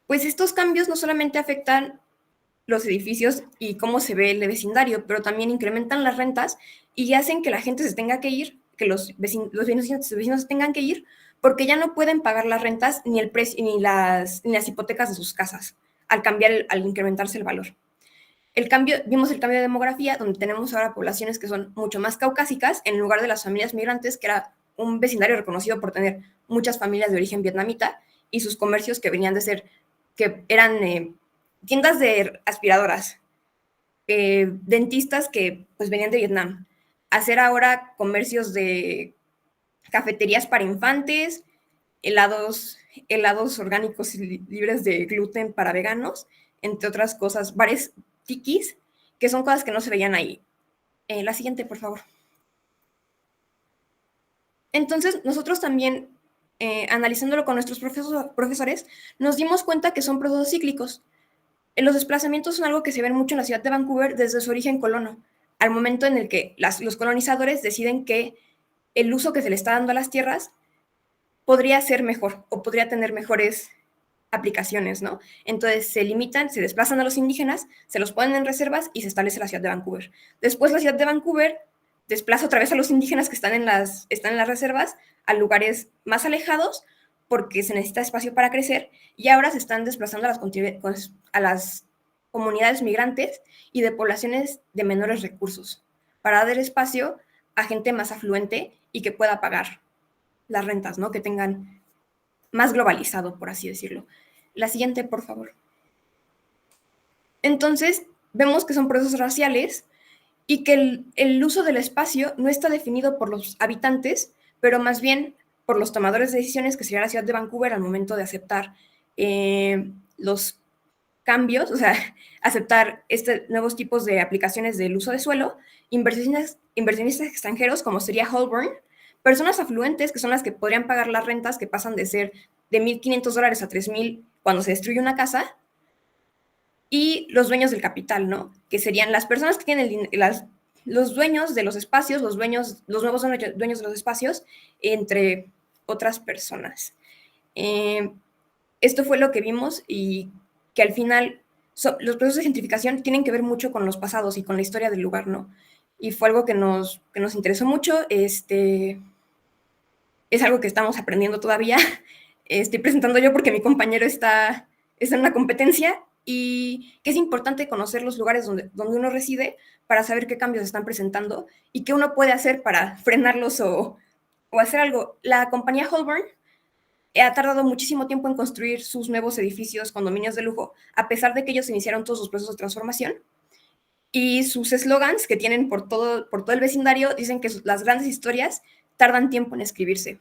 Pues estos cambios no solamente afectan los edificios y cómo se ve el vecindario, pero también incrementan las rentas y hacen que la gente se tenga que ir, que los vecinos se tengan que ir, porque ya no pueden pagar las rentas ni el precio ni las hipotecas de sus casas al incrementarse el valor. Vimos el cambio de demografía, donde tenemos ahora poblaciones que son mucho más caucásicas, en lugar de las familias migrantes, que era un vecindario reconocido por tener muchas familias de origen vietnamita, y sus comercios que venían de ser, que eran tiendas de aspiradoras, dentistas que pues venían de Vietnam, hacer ahora comercios de cafeterías para infantes, helados orgánicos y libres de gluten para veganos, entre otras cosas, bares tikis, que son cosas que no se veían ahí. La siguiente, por favor. Entonces, nosotros también, analizándolo con nuestros profesores, nos dimos cuenta que son procesos cíclicos. Los desplazamientos son algo que se ven mucho en la ciudad de Vancouver desde su origen colono, al momento en el que los colonizadores deciden que el uso que se le está dando a las tierras podría ser mejor o podría tener mejores aplicaciones, ¿no? Entonces se limitan, se desplazan a los indígenas, se los ponen en reservas y se establece la ciudad de Vancouver. Después la ciudad de Vancouver desplaza otra vez a los indígenas que están en las reservas a lugares más alejados porque se necesita espacio para crecer, y ahora se están desplazando a las comunidades migrantes y de poblaciones de menores recursos para dar espacio a gente más afluente y que pueda pagar las rentas, ¿no? Que tengan más globalizado, por así decirlo. La siguiente, por favor. Entonces, vemos que son procesos raciales y que el uso del espacio no está definido por los habitantes, pero más bien por los tomadores de decisiones, que sería la ciudad de Vancouver, al momento de aceptar los cambios, o sea, aceptar nuevos tipos de aplicaciones del uso de suelo, inversionistas extranjeros, como sería Holborn, personas afluentes, que son las que podrían pagar las rentas, que pasan de ser de $1,500 a $3,000 cuando se destruye una casa, y los dueños del capital, ¿no? Que serían las personas que tienen los dueños de los espacios, los nuevos dueños de los espacios, entre otras personas. Esto fue lo que vimos, y que al final los procesos de gentrificación tienen que ver mucho con los pasados y con la historia del lugar, ¿no? Y fue algo que nos interesó mucho. Es algo que estamos aprendiendo todavía. Estoy presentando yo porque mi compañero está en una competencia, y que es importante conocer los lugares donde uno reside para saber qué cambios se están presentando y qué uno puede hacer para frenarlos o hacer algo. La compañía Holborn ha tardado muchísimo tiempo en construir sus nuevos edificios, condominios de lujo, a pesar de que ellos iniciaron todos sus procesos de transformación. Y sus eslogans que tienen por todo el vecindario dicen que las grandes historias tardan tiempo en escribirse,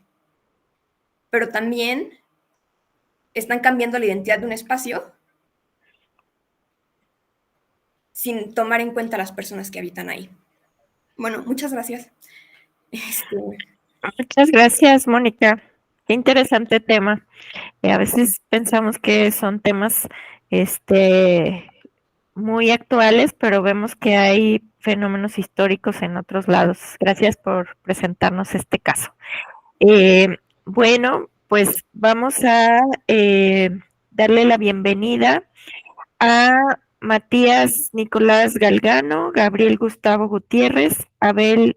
pero también están cambiando la identidad de un espacio sin tomar en cuenta a las personas que habitan ahí. Bueno, muchas gracias. Muchas gracias, Mónica. Qué interesante tema. A veces pensamos que son temas muy actuales, pero vemos que hay fenómenos históricos en otros lados. Gracias por presentarnos este caso. Bueno, pues vamos a darle la bienvenida a Matías Nicolás Galgano, Gabriel Gustavo Gutiérrez, Abel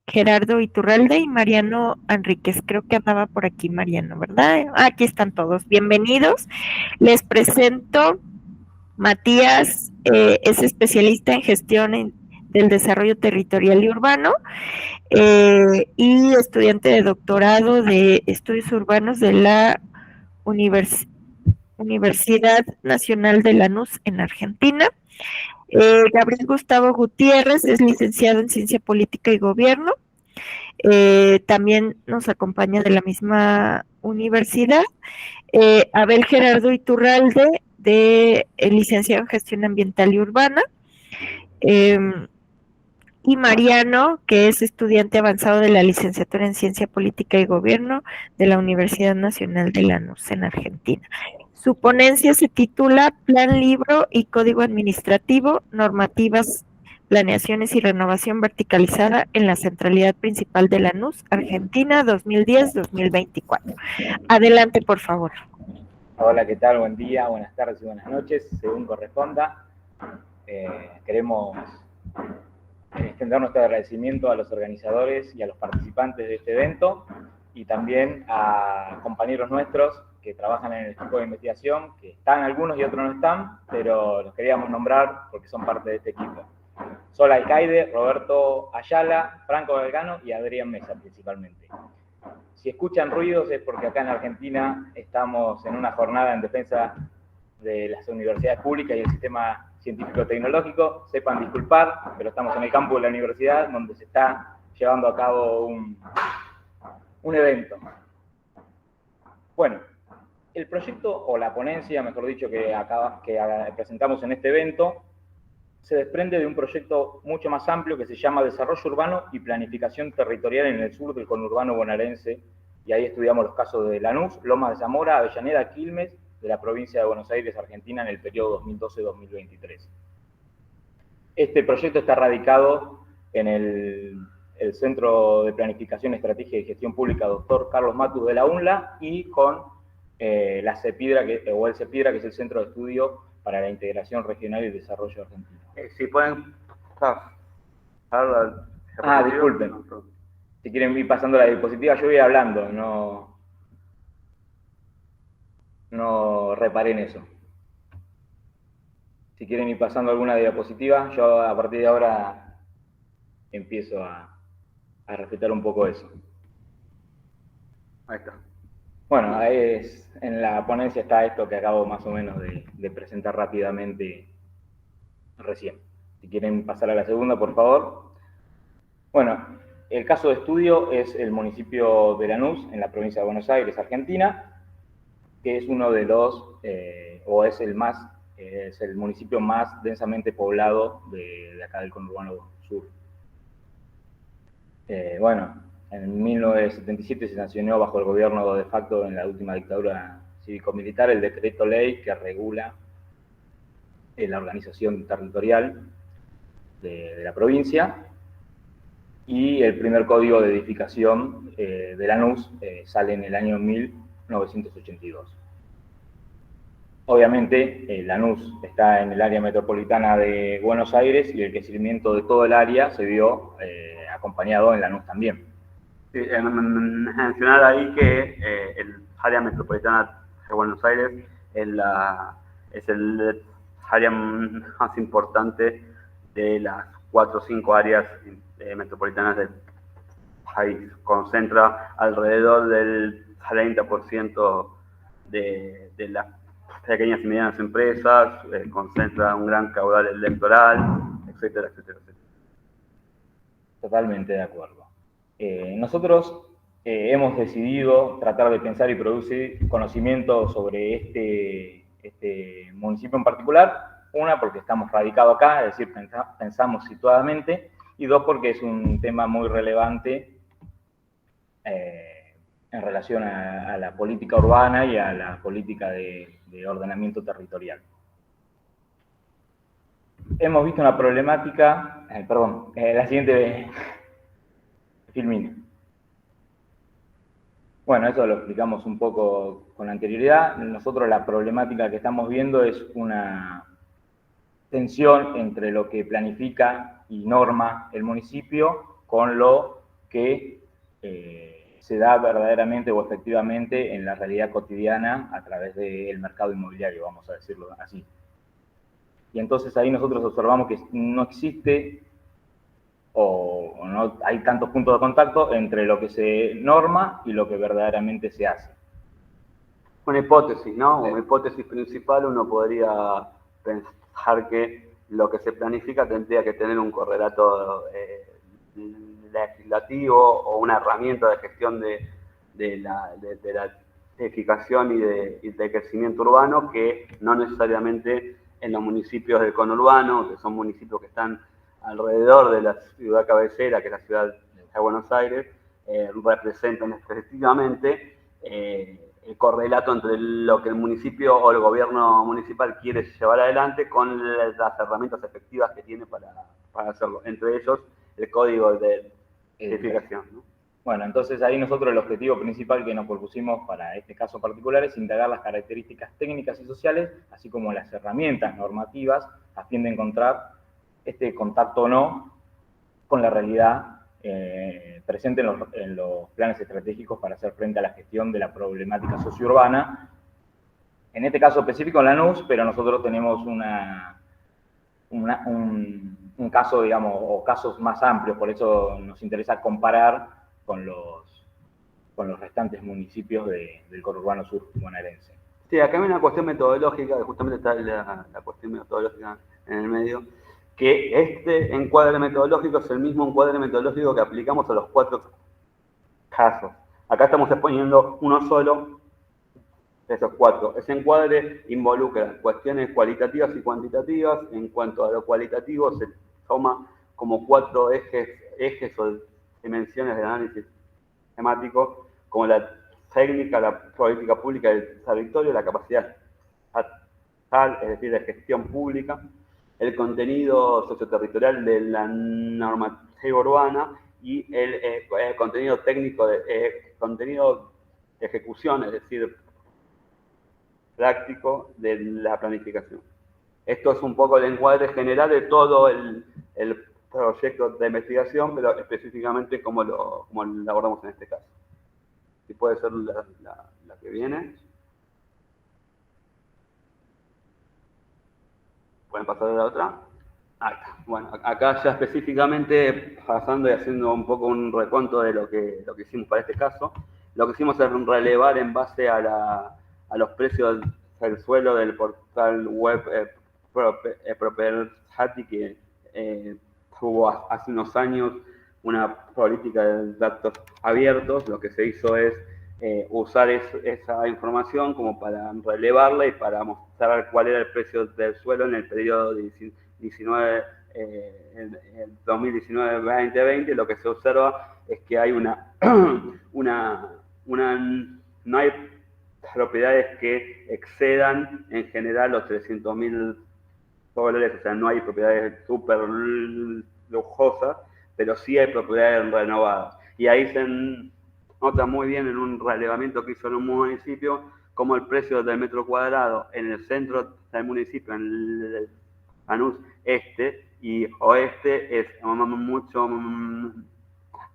Gerardo Iturralde y Mariano Enríquez. Creo que andaba por aquí Mariano, ¿verdad? Aquí están todos. Bienvenidos. Les presento. Matías es especialista en gestión del desarrollo territorial y urbano y estudiante de doctorado de estudios urbanos de la Universidad Nacional de Lanús en Argentina. Gabriel Gustavo Gutiérrez es licenciado en Ciencia Política y Gobierno. También nos acompaña de la misma universidad. Abel Gerardo Iturralde, licenciado en Gestión Ambiental y Urbana. y Mariano, que es estudiante avanzado de la licenciatura en Ciencia Política y Gobierno de la Universidad Nacional de Lanús, en Argentina. Su ponencia se titula Plan Libro y Código Administrativo, Normativas, Planeaciones y Renovación Verticalizada en la Centralidad Principal de Lanús, Argentina, 2010-2024. Adelante, por favor. Hola, ¿qué tal? Buen día, buenas tardes y buenas noches, según corresponda. Queremos extender nuestro agradecimiento a los organizadores y a los participantes de este evento y también a compañeros nuestros que trabajan en el equipo de investigación, que están algunos y otros no están, pero los queríamos nombrar porque son parte de este equipo. Sol Alcaide, Roberto Ayala, Franco Galgano y Adrián Mesa principalmente. Si escuchan ruidos es porque acá en Argentina estamos en una jornada en defensa de las universidades públicas y el sistema científico-tecnológico. Sepan disculpar, pero estamos en el campus de la universidad donde se está llevando a cabo un evento. Bueno, el proyecto, o la ponencia, mejor dicho, que presentamos en este evento, se desprende de un proyecto mucho más amplio que se llama Desarrollo Urbano y Planificación Territorial en el sur del conurbano bonaerense, y ahí estudiamos los casos de Lanús, Lomas de Zamora, Avellaneda, Quilmes, de la provincia de Buenos Aires, Argentina, en el periodo 2012-2023. Este proyecto está radicado en el Centro de Planificación, Estrategia y Gestión Pública, Dr. Carlos Matus de la UNLA, y con la CEPIDRA, el CEPIDRA, que es el Centro de Estudio para la Integración Regional y el Desarrollo Argentino. Si pueden... disculpen. Si quieren ir pasando la diapositiva, yo voy hablando, no reparen eso. Si quieren ir pasando alguna diapositiva, yo a partir de ahora empiezo a respetar un poco eso. Ahí está. Bueno, en la ponencia está esto que acabo más o menos de presentar rápidamente recién. Si quieren pasar a la segunda, por favor. Bueno, el caso de estudio es el municipio de Lanús, en la provincia de Buenos Aires, Argentina, que es uno de los, es el municipio más densamente poblado de acá del conurbano sur. En 1977 se sancionó bajo el gobierno de facto en la última dictadura cívico-militar el decreto ley que regula la organización territorial de la provincia, y el primer código de edificación de Lanús sale en el año 1982. Obviamente, Lanús está en el área metropolitana de Buenos Aires y el crecimiento de todo el área se vio acompañado en Lanús también. Sí, mencionar ahí que el área metropolitana de Buenos Aires es el área más importante de las 4 o 5 áreas metropolitanas del país. Concentra alrededor del 30% de las pequeñas y medianas empresas, concentra un gran caudal electoral, etcétera, etcétera, etcétera. Totalmente de acuerdo. Nosotros hemos decidido tratar de pensar y producir conocimiento sobre este municipio en particular. Una, porque estamos radicados acá, es decir, pensamos situadamente, y dos, porque es un tema muy relevante en relación a la política urbana y a la política de ordenamiento territorial. Hemos visto una problemática, la siguiente filmina. Bueno, eso lo explicamos un poco con anterioridad. Nosotros la problemática que estamos viendo es una tensión entre lo que planifica y norma el municipio con lo que se da verdaderamente o efectivamente en la realidad cotidiana a través del mercado inmobiliario, vamos a decirlo así. Y entonces ahí nosotros observamos que no existe o no hay tantos puntos de contacto entre lo que se norma y lo que verdaderamente se hace. Una hipótesis, ¿no? Una hipótesis principal, uno podría pensar que lo que se planifica tendría que tener un correlato legislativo o una herramienta de gestión de la edificación y de crecimiento urbano, que no necesariamente en los municipios del conurbano, que son municipios que están alrededor de la ciudad cabecera, que es la ciudad de Buenos Aires, representan efectivamente el correlato entre lo que el municipio o el gobierno municipal quiere llevar adelante con las herramientas efectivas que tiene para hacerlo, entre ellos el código de edificación, ¿no? Bueno, entonces ahí nosotros el objetivo principal que nos propusimos para este caso particular es indagar las características técnicas y sociales, así como las herramientas normativas, a fin de encontrar este contacto o no con la realidad presente en los planes estratégicos para hacer frente a la gestión de la problemática sociourbana. En este caso específico en Lanús, pero nosotros tenemos un caso, digamos, o casos más amplios, por eso nos interesa comparar con los restantes municipios del conurbano sur bonaerense. Sí, acá hay una cuestión metodológica, que justamente está la cuestión metodológica en el medio, que este encuadre metodológico es el mismo encuadre metodológico que aplicamos a los 4 casos. Acá estamos exponiendo uno solo de esos 4. Ese encuadre involucra cuestiones cualitativas y cuantitativas. En cuanto a lo cualitativo, se toma como 4 ejes o dimensiones del análisis temático, como la técnica, la política pública del territorio, la capacidad estatal, es decir, de gestión pública, el contenido socioterritorial de la normativa urbana y el contenido técnico, contenido de ejecución, es decir, práctico de la planificación. Esto es un poco el encuadre general de todo el proyecto de investigación, pero específicamente como lo abordamos en este caso. Si puede ser la que viene. ¿Pueden pasar a la otra? Ahí está. Bueno, acá ya específicamente, pasando y haciendo un poco un recuento de lo que hicimos para este caso, lo que hicimos es relevar en base a los precios del suelo del portal web Property, que tuvo hace unos años una política de datos abiertos. Lo que se hizo es usar esa información como para relevarla y para mostrar cuál era el precio del suelo en el periodo de 2019-2020. Lo que se observa es que hay no hay propiedades que excedan en general los $300.000, o sea, no hay propiedades súper lujosas, pero sí hay propiedades renovadas. Y ahí se nota muy bien en un relevamiento que hizo en un municipio, como el precio del metro cuadrado en el centro del municipio, en el Lanús este y oeste, es mucho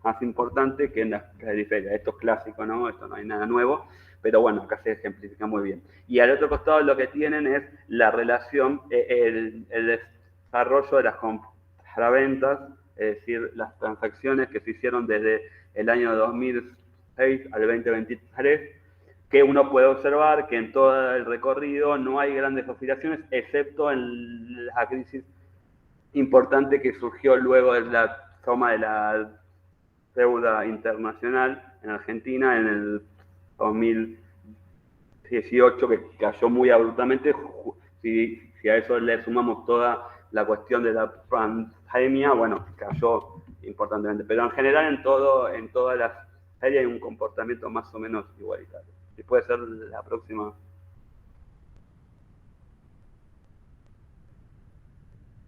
más importante que en la periferia. Esto es clásico, ¿no? Esto no hay nada nuevo, pero bueno, acá se ejemplifica muy bien. Y al otro costado lo que tienen es la relación, el desarrollo de las compraventas, es decir, las transacciones que se hicieron desde el año 2006 al 2023, que uno puede observar que en todo el recorrido no hay grandes oscilaciones, excepto en la crisis importante que surgió luego de la toma de la deuda internacional en Argentina en el 2018, que cayó muy abruptamente. Si a eso le sumamos toda la cuestión de la pandemia, bueno, cayó importantemente. Pero en general en todas las áreas hay un comportamiento más o menos igualitario. Si puede ser la próxima.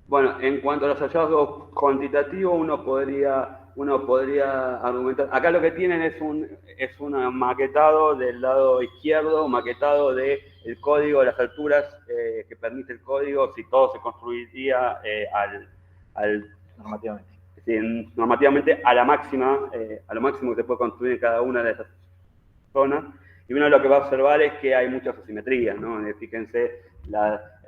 Bueno, en cuanto a los hallazgos cuantitativos, uno podría argumentar. Acá lo que tienen es un maquetado del lado izquierdo, maquetado del código, de las alturas que permite el código, si todo se construiría normativamente a lo máximo que se puede construir en cada una de esas zonas. Y uno lo que va a observar es que hay muchas asimetrías, ¿no? Fíjense,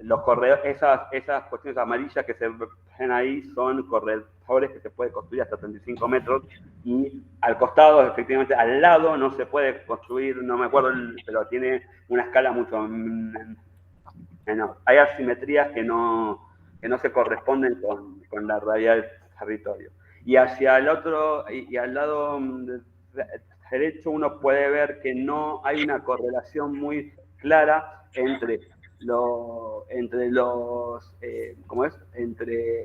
los corredores, esas cuestiones amarillas que se ven ahí son corredores que se puede construir hasta 35 metros, y al costado, efectivamente, al lado no se puede construir, no me acuerdo, pero tiene una escala mucho menor. Hay asimetrías que no se corresponden con la realidad del territorio. Y hacia el otro, y al lado derecho, uno puede ver que no hay una correlación muy clara entre entre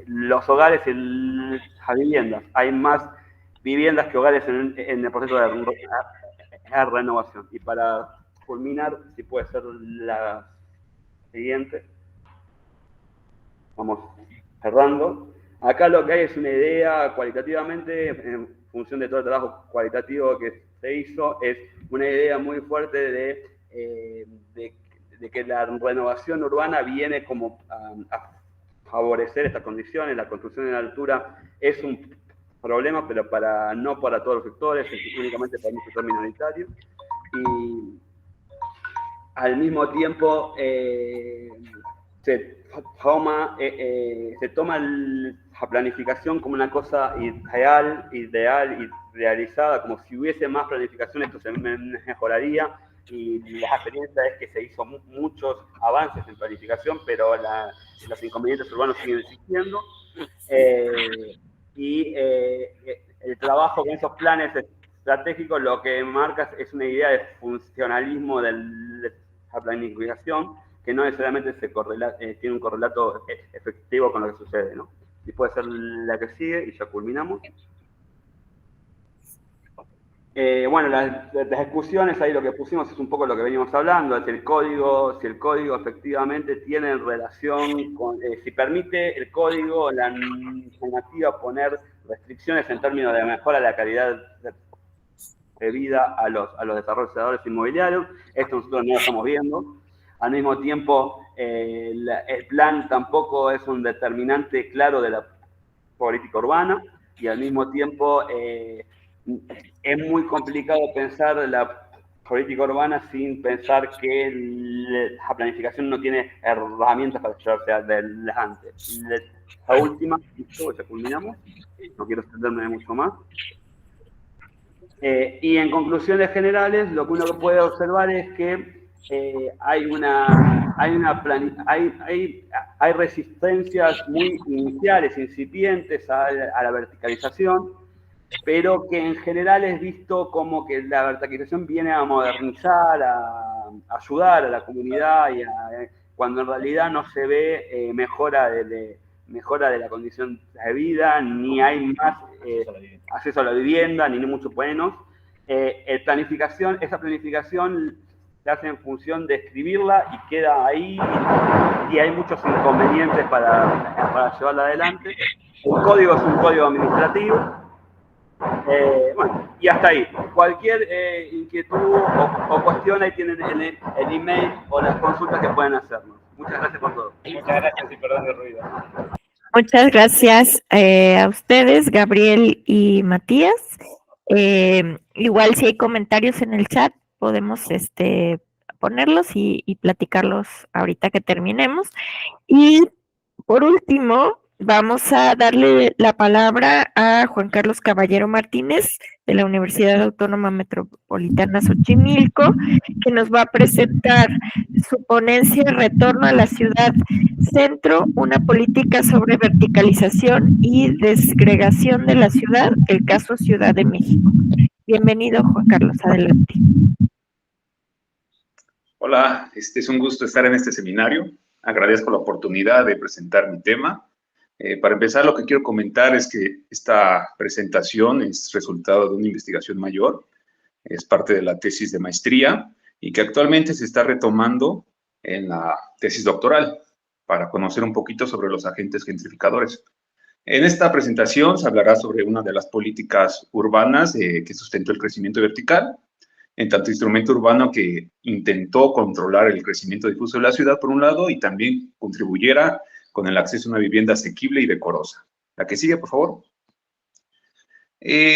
los hogares y las viviendas. Hay más viviendas que hogares en el proceso de renovación. Y para culminar, si puede ser la siguiente. Vamos cerrando. Acá lo que hay es una idea cualitativamente, en función de todo el trabajo cualitativo que se hizo, es una idea muy fuerte de que la renovación urbana viene como a favorecer estas condiciones. La construcción en altura es un problema, pero no para todos los sectores, únicamente para un sector minoritario. Y al mismo tiempo se toma la planificación como una cosa ideal y realizada, como si hubiese más planificación esto se mejoraría, y la experiencia es que se hizo muchos avances en planificación, pero los inconvenientes urbanos siguen existiendo, y el trabajo con esos planes estratégicos lo que marca es una idea de funcionalismo de la planificación, que no necesariamente tiene un correlato efectivo con lo que sucede, ¿no? Y puede ser la que sigue, y ya culminamos. Bueno, las discusiones, ahí lo que pusimos es un poco lo que venimos hablando, es si el código efectivamente tiene relación con, si permite el código, la normativa, poner restricciones en términos de mejora de la calidad de vida a los desarrolladores inmobiliarios. Esto nosotros no lo estamos viendo. Al mismo tiempo, el plan tampoco es un determinante claro de la política urbana, y al mismo tiempo es muy complicado pensar la política urbana sin pensar que la planificación no tiene herramientas para llevarse adelante. La última, ya culminamos, no quiero extenderme mucho más. Y en conclusiones generales, lo que uno puede observar es que hay resistencias muy iniciales, incipientes a la verticalización, pero que en general es visto como que la verticalización viene a modernizar, a ayudar a la comunidad, cuando en realidad no se ve mejora de la condición de vida, ni hay más acceso a la vivienda, ni mucho menos. Esa planificación se hace en función de escribirla y queda ahí, y hay muchos inconvenientes para llevarla adelante. El código es un código administrativo. Bueno, y hasta ahí. Cualquier inquietud o cuestión, ahí tienen el email o las consultas que pueden hacernos. Muchas gracias por todo. Muchas gracias y perdón el ruido. Muchas gracias a ustedes, Gabriel y Matías. Igual si hay comentarios en el chat, podemos ponerlos y platicarlos ahorita que terminemos. Y por último, vamos a darle la palabra a Juan Carlos Caballero Martínez, de la Universidad Autónoma Metropolitana Xochimilco, que nos va a presentar su ponencia Retorno a la Ciudad Centro, una política sobre verticalización y desgregación de la ciudad, el caso Ciudad de México. Bienvenido, Juan Carlos, adelante. Hola, es un gusto estar en este seminario. Agradezco la oportunidad de presentar mi tema. Para empezar, lo que quiero comentar es que esta presentación es resultado de una investigación mayor, es parte de la tesis de maestría y que actualmente se está retomando en la tesis doctoral para conocer un poquito sobre los agentes gentrificadores. En esta presentación se hablará sobre una de las políticas urbanas que sustentó el crecimiento vertical, en tanto instrumento urbano que intentó controlar el crecimiento difuso de la ciudad, por un lado, y también contribuyera con el acceso a una vivienda asequible y decorosa. La que sigue, por favor.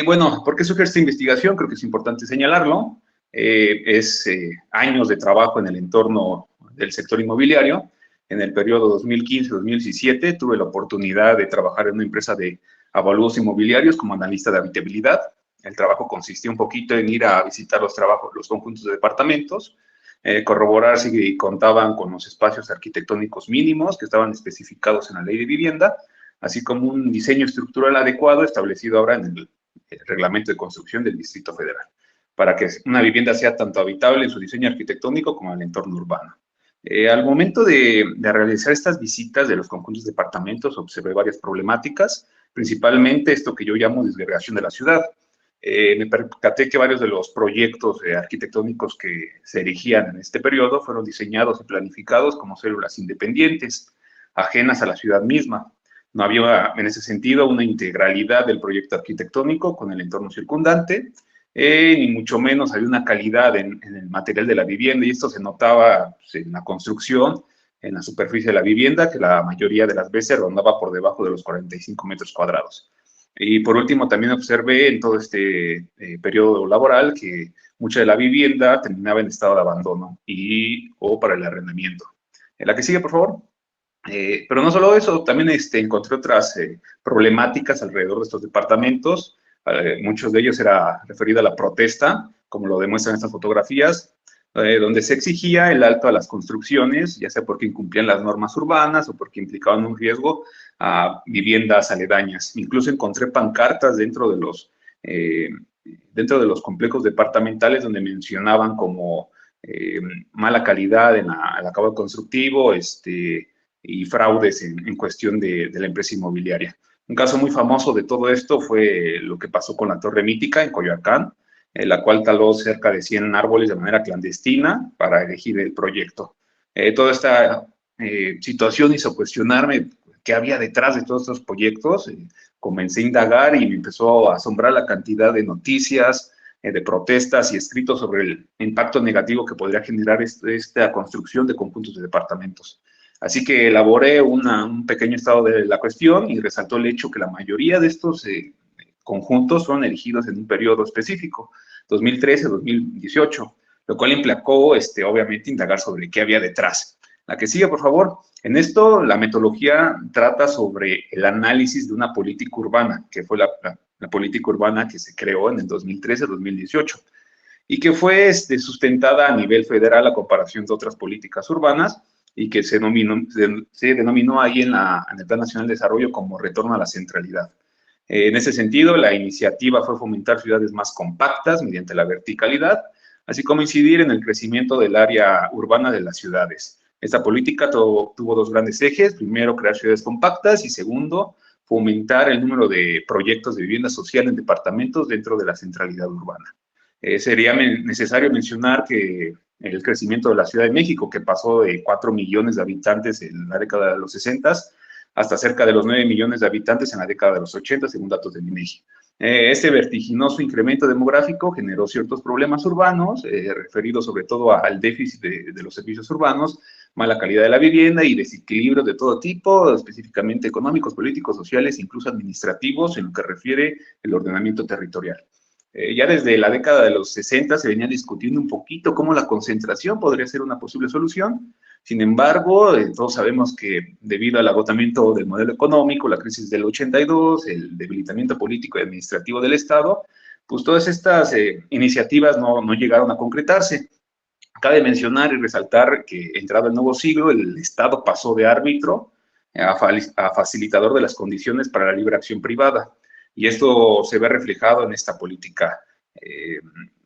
Bueno, ¿por qué surge esta investigación? Creo que es importante señalarlo. Es años de trabajo en el entorno del sector inmobiliario. En el periodo 2015-2017 tuve la oportunidad de trabajar en una empresa de avalúos inmobiliarios como analista de habitabilidad. El trabajo consistía un poquito en ir a visitar los conjuntos de departamentos, corroborar si contaban con los espacios arquitectónicos mínimos que estaban especificados en la ley de vivienda, así como un diseño estructural adecuado establecido ahora en el reglamento de construcción del Distrito Federal, para que una vivienda sea tanto habitable en su diseño arquitectónico como en el entorno urbano. Al momento de realizar estas visitas de los conjuntos de departamentos, observé varias problemáticas, principalmente esto que yo llamo disgregación de la ciudad. Me percaté que varios de los proyectos arquitectónicos que se erigían en este periodo fueron diseñados y planificados como células independientes, ajenas a la ciudad misma. No había, en ese sentido, una integralidad del proyecto arquitectónico con el entorno circundante, ni mucho menos había una calidad en el material de la vivienda, y esto se notaba pues, en la construcción, en la superficie de la vivienda, que la mayoría de las veces rondaba por debajo de los 45 metros cuadrados. Y por último, también observé en todo este periodo laboral que mucha de la vivienda terminaba en estado de abandono o para el arrendamiento. La que sigue, por favor. Pero no solo eso, también encontré otras problemáticas alrededor de estos departamentos. Muchos de ellos era referido a la protesta, como lo demuestran estas fotografías, donde se exigía el alto a las construcciones, ya sea porque incumplían las normas urbanas o porque implicaban un riesgo a viviendas aledañas. Incluso encontré pancartas dentro de los complejos departamentales donde mencionaban como mala calidad en el acabado constructivo y fraudes en cuestión de la empresa inmobiliaria. Un caso muy famoso de todo esto fue lo que pasó con la Torre Mítica en Coyoacán, la cual taló cerca de 100 árboles de manera clandestina para elegir el proyecto. Toda esta situación hizo cuestionarme qué había detrás de todos estos proyectos. Comencé a indagar y me empezó a asombrar la cantidad de noticias, de protestas y escritos sobre el impacto negativo que podría generar esta construcción de conjuntos de departamentos. Así que elaboré un pequeño estado de la cuestión y resaltó el hecho que la mayoría de estos conjuntos fueron elegidos en un periodo específico, 2013-2018, lo cual implicó, obviamente, indagar sobre qué había detrás. La que sigue, por favor. En esto, la metodología trata sobre el análisis de una política urbana, que fue la política urbana que se creó en el 2013-2018, y que fue sustentada a nivel federal a comparación de otras políticas urbanas, y que se denominó ahí en el Plan Nacional de Desarrollo como retorno a la centralidad. En ese sentido, la iniciativa fue fomentar ciudades más compactas mediante la verticalidad, así como incidir en el crecimiento del área urbana de las ciudades. Esta política tuvo dos grandes ejes: primero, crear ciudades compactas, y segundo, fomentar el número de proyectos de vivienda social en departamentos dentro de la centralidad urbana. Sería necesario mencionar que el crecimiento de la Ciudad de México, que pasó de 4 millones de habitantes en la década de los 60 hasta cerca de los 9 millones de habitantes en la década de los 80, según datos del INEGI. Este vertiginoso incremento demográfico generó ciertos problemas urbanos, referidos sobre todo al déficit de los servicios urbanos, mala calidad de la vivienda y desequilibrios de todo tipo, específicamente económicos, políticos, sociales, incluso administrativos, en lo que refiere el ordenamiento territorial. Ya desde la década de los 60 se venía discutiendo un poquito cómo la concentración podría ser una posible solución. Sin embargo, todos sabemos que debido al agotamiento del modelo económico, la crisis del 82, el debilitamiento político y administrativo del Estado, pues todas estas iniciativas no llegaron a concretarse. Cabe mencionar y resaltar que entrado el nuevo siglo, el Estado pasó de árbitro a facilitador de las condiciones para la libre acción privada. Y esto se ve reflejado en esta política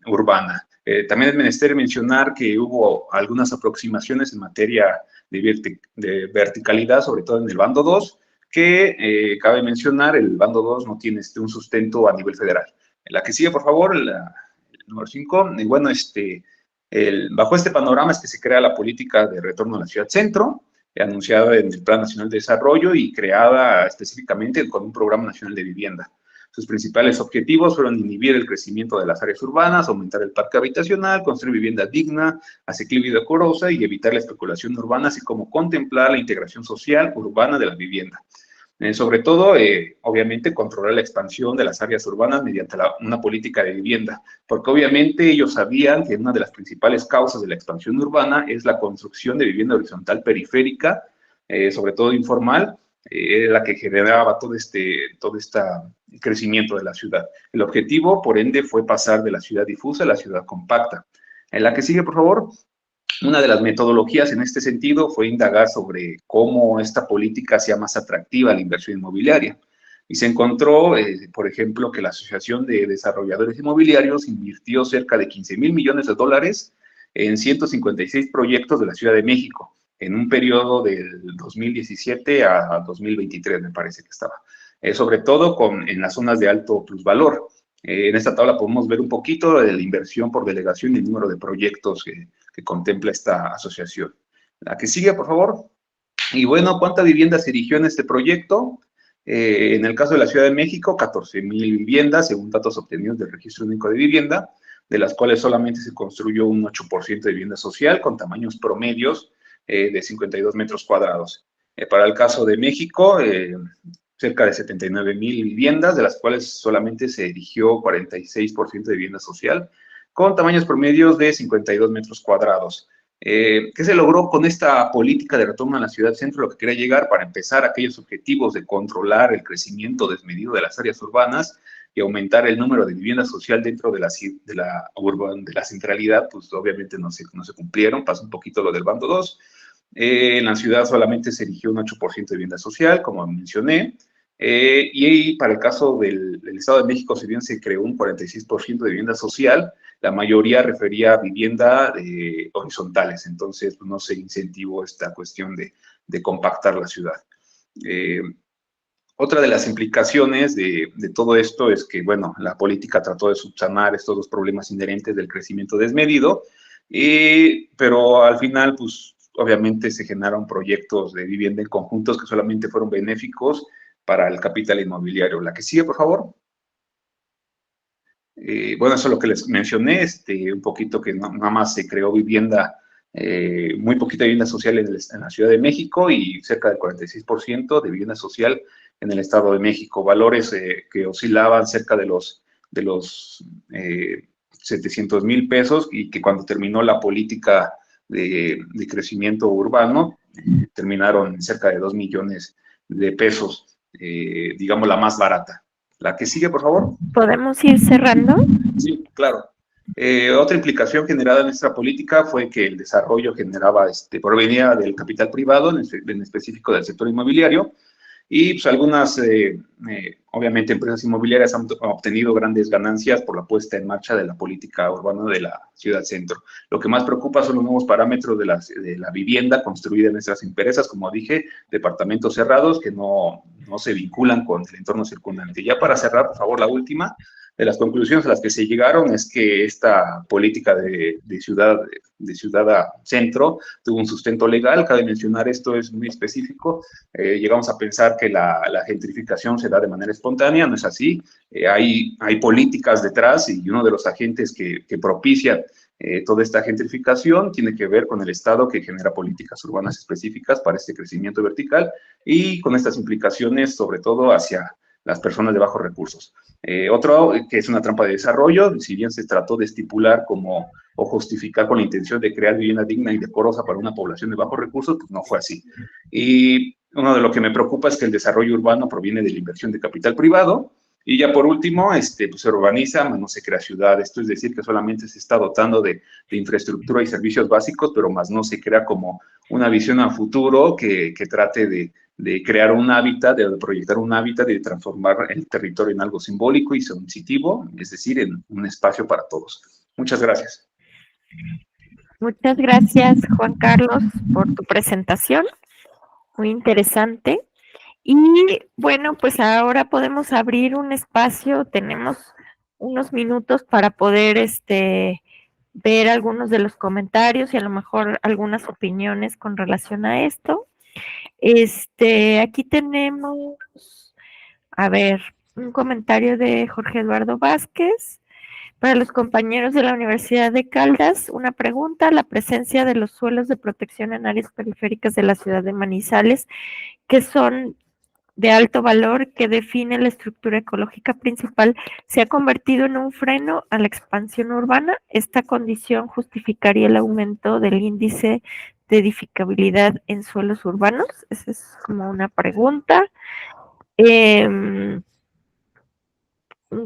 urbana. También es menester mencionar que hubo algunas aproximaciones en materia de verticalidad, sobre todo en el bando 2, que cabe mencionar, el bando 2 no tiene un sustento a nivel federal. La que sigue, por favor, el número 5. Y bueno, bajo este panorama es que se crea la política de retorno a la ciudad centro, anunciada en el Plan Nacional de Desarrollo y creada específicamente con un Programa Nacional de Vivienda. Sus principales objetivos fueron inhibir el crecimiento de las áreas urbanas, aumentar el parque habitacional, construir vivienda digna, asequible y decorosa, y evitar la especulación urbana, así como contemplar la integración social urbana de la vivienda. Sobre todo, obviamente, controlar la expansión de las áreas urbanas mediante una política de vivienda, porque obviamente ellos sabían que una de las principales causas de la expansión urbana es la construcción de vivienda horizontal periférica, sobre todo informal, la que generaba todo este crecimiento de la ciudad. El objetivo, por ende, fue pasar de la ciudad difusa a la ciudad compacta. En la que sigue, por favor. Una de las metodologías en este sentido fue indagar sobre cómo esta política hacía más atractiva la inversión inmobiliaria. Y se encontró, por ejemplo, que la Asociación de Desarrolladores Inmobiliarios invirtió cerca de 15,000 millones de dólares en 156 proyectos de la Ciudad de México, en un periodo del 2017 a 2023, me parece que estaba. Sobre todo en las zonas de alto plusvalor. En esta tabla podemos ver un poquito de la inversión por delegación y el número de proyectos que contempla esta asociación. La que sigue, por favor. Y bueno, ¿cuánta vivienda se erigió en este proyecto? En el caso de la Ciudad de México, 14,000 viviendas, según datos obtenidos del Registro Único de Vivienda, de las cuales solamente se construyó un 8% de vivienda social, con tamaños promedios de 52 metros cuadrados. Para el caso de México, cerca de 79,000 viviendas, de las cuales solamente se erigió 46% de vivienda social, con tamaños promedios de 52 metros cuadrados. ¿Qué se logró con esta política de retorno a la ciudad centro? Lo que quería llegar, para empezar, aquellos objetivos de controlar el crecimiento desmedido de las áreas urbanas y aumentar el número de vivienda social dentro de la centralidad, pues obviamente no se cumplieron, pasó un poquito lo del bando 2. En la ciudad solamente se erigió un 8% de vivienda social, como mencioné, y para el caso del Estado de México, si bien se creó un 46% de vivienda social, la mayoría refería a vivienda horizontales, entonces pues, no se incentivó esta cuestión de compactar la ciudad. Otra de las implicaciones de todo esto es que, bueno, la política trató de subsanar estos dos problemas inherentes del crecimiento desmedido, pero al final, pues, obviamente se generaron proyectos de vivienda en conjuntos que solamente fueron benéficos para el capital inmobiliario. La que sigue, por favor. Bueno, eso es lo que les mencioné, un poquito que nada más se creó vivienda, muy poquita vivienda social en la Ciudad de México y cerca del 46% de vivienda social en el Estado de México. Valores que oscilaban cerca de los 700,000 pesos y que cuando terminó la política de crecimiento urbano, terminaron en cerca de 2 millones de pesos, digamos la más barata. La que sigue, por favor. ¿Podemos ir cerrando? Sí, claro. Otra implicación generada en esta política fue que el desarrollo provenía del capital privado, en específico del sector inmobiliario, y pues algunas, obviamente, empresas inmobiliarias han obtenido grandes ganancias por la puesta en marcha de la política urbana de la ciudad centro. Lo que más preocupa son los nuevos parámetros de la vivienda construida en estas empresas, como dije, departamentos cerrados que no se vinculan con el entorno circundante. Ya para cerrar, por favor, la última de las conclusiones a las que se llegaron es que esta política de ciudad a centro tuvo un sustento legal. Cabe mencionar, esto es muy específico. Llegamos a pensar que la gentrificación se da de manera espontánea, no es así. Hay políticas detrás y uno de los agentes que propicia toda esta gentrificación tiene que ver con el Estado, que genera políticas urbanas específicas para este crecimiento vertical y con estas implicaciones sobre todo hacia las personas de bajos recursos. Otro que es una trampa de desarrollo, si bien se trató de estipular o justificar con la intención de crear vivienda digna y decorosa para una población de bajos recursos, pues no fue así. Y uno de lo que me preocupa es que el desarrollo urbano proviene de la inversión de capital privado. Y ya por último, pues se urbaniza, no se crea ciudad. Esto es decir, que solamente se está dotando de infraestructura y servicios básicos, pero más no se crea como una visión a futuro que trate de crear un hábitat, de proyectar un hábitat y de transformar el territorio en algo simbólico y sensitivo, es decir, en un espacio para todos. Muchas gracias. Muchas gracias, Juan Carlos, por tu presentación. Muy interesante. Y bueno, pues ahora podemos abrir un espacio, tenemos unos minutos para poder ver algunos de los comentarios y a lo mejor algunas opiniones con relación a esto. Aquí tenemos, a ver, un comentario de Jorge Eduardo Vázquez. Para los compañeros de la Universidad de Caldas, una pregunta: la presencia de los suelos de protección en áreas periféricas de la ciudad de Manizales, que son de alto valor, que define la estructura ecológica principal, ¿se ha convertido en un freno a la expansión urbana? ¿Esta condición justificaría el aumento del índice de edificabilidad en suelos urbanos? Esa es como una pregunta. Un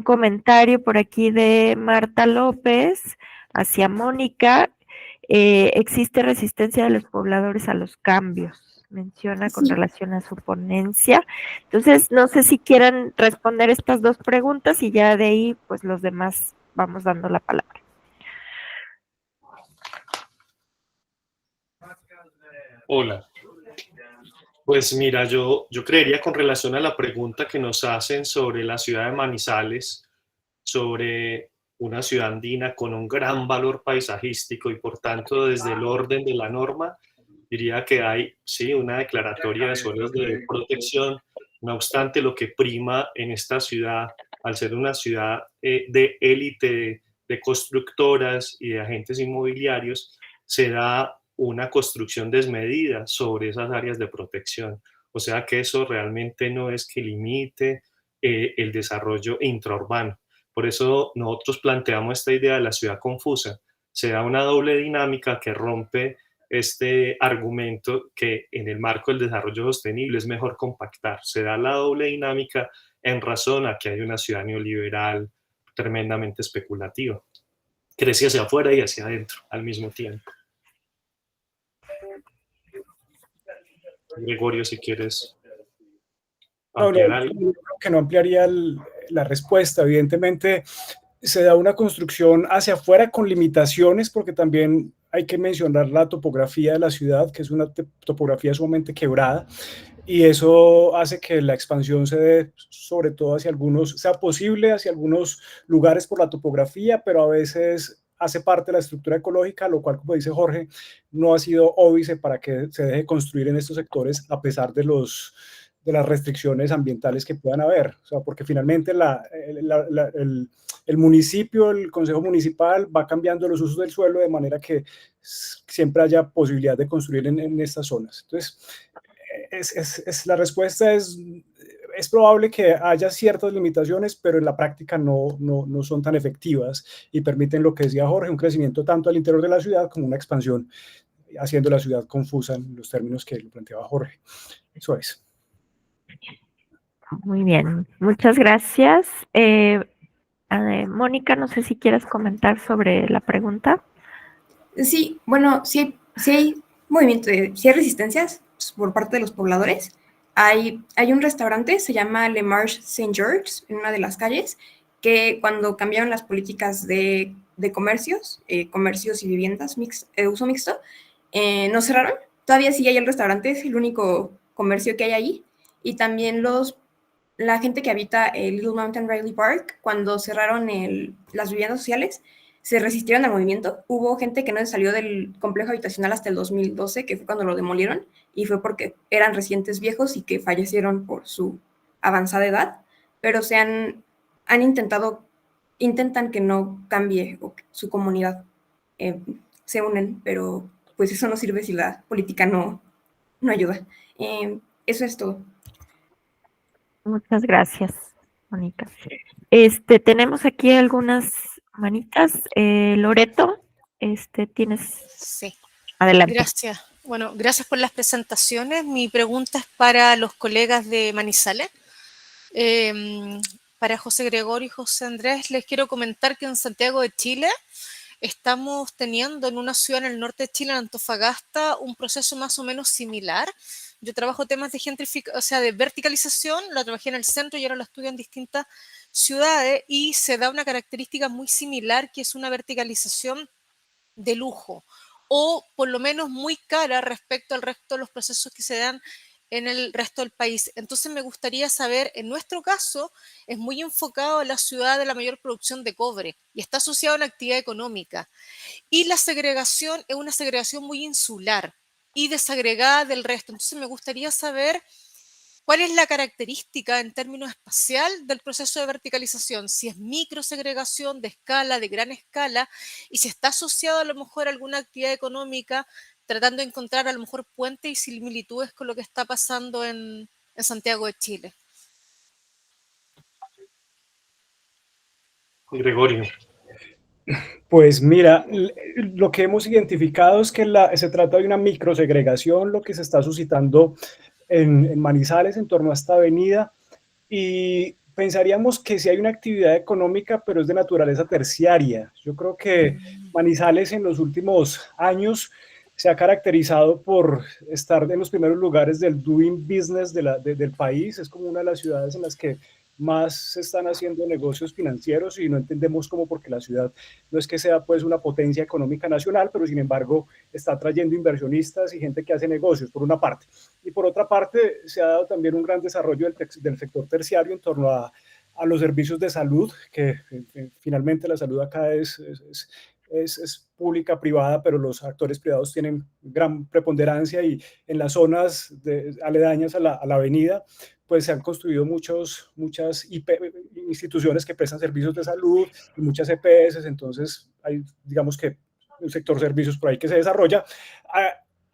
comentario por aquí de Marta López hacia Mónica. ¿Existe resistencia de los pobladores a los cambios? Menciona con relación a su ponencia. Entonces, no sé si quieran responder estas dos preguntas y ya de ahí, pues los demás vamos dando la palabra. Hola. Pues mira, yo creería con relación a la pregunta que nos hacen sobre la ciudad de Manizales, sobre una ciudad andina con un gran valor paisajístico y por tanto desde el orden de la norma, diría que hay, sí, una declaratoria de zonas de protección. No obstante, lo que prima en esta ciudad, al ser una ciudad de élite de constructoras y de agentes inmobiliarios, se da una construcción desmedida sobre esas áreas de protección. O sea que eso realmente no es que limite el desarrollo intraurbano. Por eso nosotros planteamos esta idea de la ciudad confusa. Se da una doble dinámica que rompe este argumento que en el marco del desarrollo sostenible es mejor compactar. Se da la doble dinámica en razón a que hay una ciudad neoliberal tremendamente especulativa. Crece hacia afuera y hacia adentro al mismo tiempo. Gregorio, si quieres ampliar algo. Yo creo que no ampliaría la respuesta. Evidentemente, se da una construcción hacia afuera con limitaciones, porque también hay que mencionar la topografía de la ciudad, que es una topografía sumamente quebrada, y eso hace que la expansión se dé sobre todo hacia algunos, sea posible hacia algunos lugares por la topografía, pero a veces hace parte de la estructura ecológica, lo cual, como dice Jorge, no ha sido óbice para que se deje construir en estos sectores a pesar de las restricciones ambientales que puedan haber. O sea, porque finalmente el municipio, el consejo municipal va cambiando los usos del suelo de manera que siempre haya posibilidad de construir en estas zonas. Entonces, la respuesta es probable que haya ciertas limitaciones, pero en la práctica no son tan efectivas y permiten lo que decía Jorge, un crecimiento tanto al interior de la ciudad como una expansión, haciendo la ciudad confusa en los términos que lo planteaba Jorge. Eso es. Muy bien, muchas gracias. Mónica, no sé si quieres comentar sobre la pregunta. Sí, bueno, sí hay movimiento, sí hay resistencias por parte de los pobladores. Hay un restaurante, se llama Le Marche Saint-Georges, en una de las calles, que cuando cambiaron las políticas de comercios y viviendas, uso mixto, no cerraron. Todavía sí hay el restaurante, es el único comercio que hay allí. Y también la gente que habita el Little Mountain Riley Park, cuando cerraron las viviendas sociales, se resistieron al movimiento. Hubo gente que no salió del complejo habitacional hasta el 2012, que fue cuando lo demolieron, y fue porque eran residentes viejos y que fallecieron por su avanzada edad, pero intentan que no cambie o que su comunidad se unen, pero pues eso no sirve si la política no ayuda. Eso es todo. Muchas gracias, Mónica. Tenemos aquí algunas manitas. Loreto, tienes... Sí. Adelante. Gracias. Bueno, gracias por las presentaciones. Mi pregunta es para los colegas de Manizales. Para José Gregorio y José Andrés, les quiero comentar que en Santiago de Chile estamos teniendo en una ciudad en el norte de Chile, en Antofagasta, un proceso más o menos similar. Yo trabajo temas de de verticalización, lo trabajé en el centro y ahora lo estudio en distintas ciudades y se da una característica muy similar que es una verticalización de lujo o por lo menos muy cara respecto al resto de los procesos que se dan en el resto del país. Entonces me gustaría saber, en nuestro caso, es muy enfocado a la ciudad de la mayor producción de cobre y está asociado a una actividad económica. Y la segregación es una segregación muy insular y desagregada del resto. Entonces me gustaría saber cuál es la característica en términos espacial del proceso de verticalización, si es microsegregación de escala, de gran escala, y si está asociado a lo mejor a alguna actividad económica, tratando de encontrar a lo mejor puentes y similitudes con lo que está pasando en Santiago de Chile. Gregorio. Pues mira, lo que hemos identificado es que se trata de una microsegregación, lo que se está suscitando en Manizales en torno a esta avenida, y pensaríamos que sí hay una actividad económica, pero es de naturaleza terciaria. Yo creo que Manizales en los últimos años se ha caracterizado por estar en los primeros lugares del doing business del país. Es como una de las ciudades en las que más se están haciendo negocios financieros y no entendemos cómo, porque la ciudad no es que sea pues una potencia económica nacional, pero sin embargo está trayendo inversionistas y gente que hace negocios, por una parte. Y por otra parte, se ha dado también un gran desarrollo del sector terciario en torno a los servicios de salud, que finalmente la salud acá es pública, privada, pero los actores privados tienen gran preponderancia, y en las zonas aledañas a la avenida, pues se han construido muchas instituciones que prestan servicios de salud y muchas EPS, entonces hay, digamos que, un sector servicios por ahí que se desarrolla,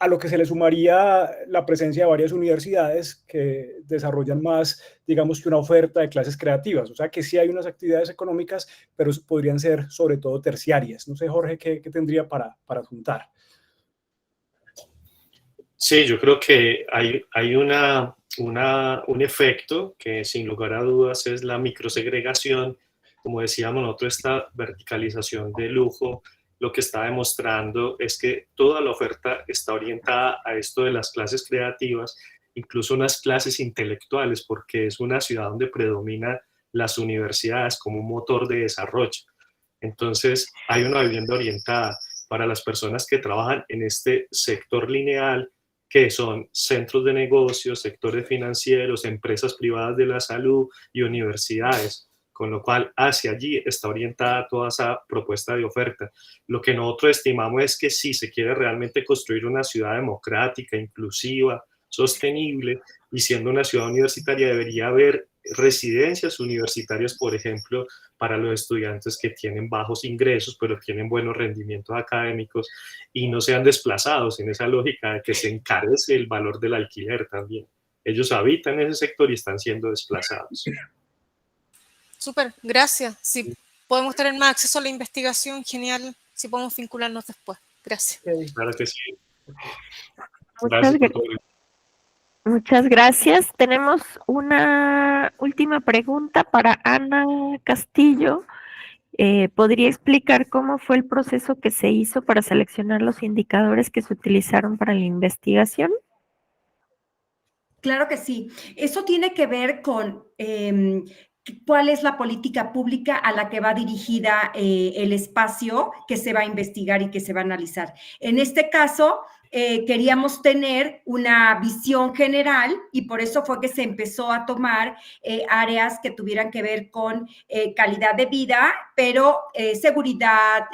a lo que se le sumaría la presencia de varias universidades que desarrollan más, digamos, que una oferta de clases creativas. O sea que sí hay unas actividades económicas, pero podrían ser sobre todo terciarias. No sé, Jorge, ¿qué tendría para adjuntar? Sí, yo creo que hay un efecto que sin lugar a dudas es la microsegregación. Como decíamos nosotros, esta verticalización de lujo lo que está demostrando es que toda la oferta está orientada a esto de las clases creativas, incluso unas clases intelectuales, porque es una ciudad donde predominan las universidades como un motor de desarrollo. Entonces, hay una vivienda orientada para las personas que trabajan en este sector lineal, que son centros de negocios, sectores financieros, empresas privadas de la salud y universidades, con lo cual hacia allí está orientada toda esa propuesta de oferta. Lo que nosotros estimamos es que si se quiere realmente construir una ciudad democrática, inclusiva, sostenible, y siendo una ciudad universitaria debería haber residencias universitarias, por ejemplo, para los estudiantes que tienen bajos ingresos, pero tienen buenos rendimientos académicos y no sean desplazados en esa lógica de que se encarece el valor del alquiler también. Ellos habitan en ese sector y están siendo desplazados. Súper, gracias. Si podemos tener más acceso a la investigación, genial. Si podemos vincularnos después. Gracias. Claro que sí. Muchas gracias. Tenemos una última pregunta para Ana Castillo. ¿Podría explicar cómo fue el proceso que se hizo para seleccionar los indicadores que se utilizaron para la investigación? Claro que sí. Eso tiene que ver con cuál es la política pública a la que va dirigida el espacio que se va a investigar y que se va a analizar. En este caso, queríamos tener una visión general y por eso fue que se empezó a tomar áreas que tuvieran que ver con calidad de vida, pero seguridad,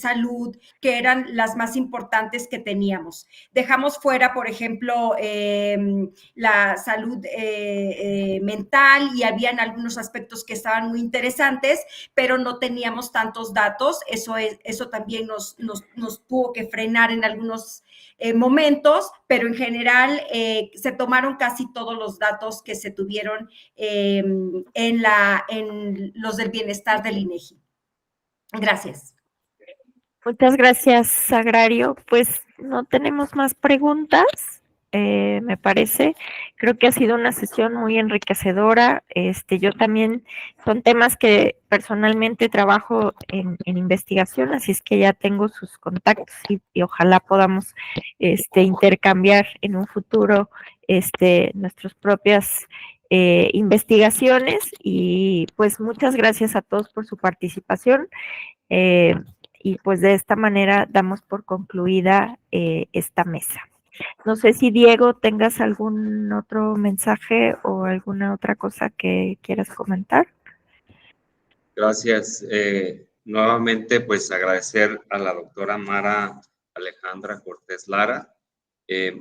salud, que eran las más importantes que teníamos. Dejamos fuera, por ejemplo, la salud mental, y habían algunos aspectos que estaban muy interesantes, pero no teníamos tantos datos. Eso también nos tuvo que frenar en algunos momentos, pero en general se tomaron casi todos los datos que se tuvieron en los del bienestar del INEGI. Gracias. Muchas gracias, Sagrario. Pues no tenemos más preguntas, me parece. Creo que ha sido una sesión muy enriquecedora. Yo también, son temas que personalmente trabajo en investigación, así es que ya tengo sus contactos y ojalá podamos intercambiar en un futuro nuestras propias investigaciones. Y pues muchas gracias a todos por su participación. Y pues de esta manera damos por concluida esta mesa. No sé si, Diego, tengas algún otro mensaje o alguna otra cosa que quieras comentar. Gracias. Nuevamente, pues agradecer a la doctora Mara Alejandra Cortés Lara.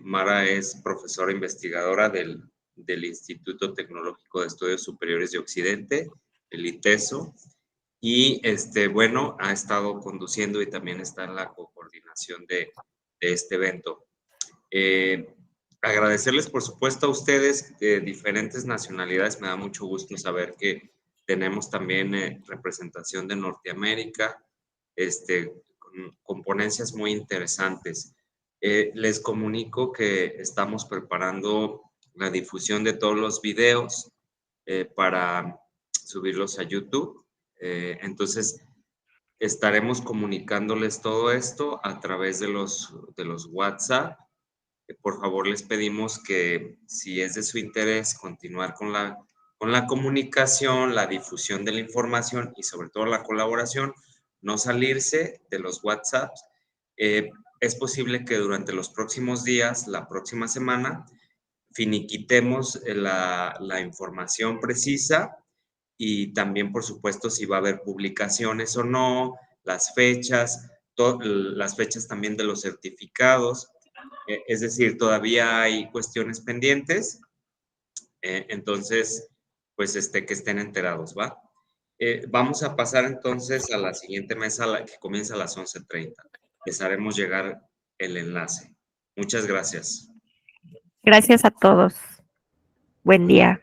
Mara es profesora investigadora del Instituto Tecnológico de Estudios Superiores de Occidente, el ITESO. Y bueno, ha estado conduciendo y también está en la coordinación de este evento. Agradecerles, por supuesto, a ustedes de diferentes nacionalidades. Me da mucho gusto saber que tenemos también representación de Norteamérica, con ponencias muy interesantes. Les comunico que estamos preparando la difusión de todos los videos para subirlos a YouTube. Entonces, estaremos comunicándoles todo esto a través de los WhatsApp. Por favor, les pedimos que si es de su interés continuar con con la comunicación, la difusión de la información y sobre todo la colaboración, no salirse de los WhatsApps. Es posible que durante los próximos días, la próxima semana, finiquitemos la información precisa y también, por supuesto, si va a haber publicaciones o no, las fechas también de los certificados. Es decir, todavía hay cuestiones pendientes, entonces, pues que estén enterados, ¿va? Vamos a pasar entonces a la siguiente mesa, la que comienza a las 11:30. Les haremos llegar el enlace. Muchas gracias. Gracias a todos. Buen día.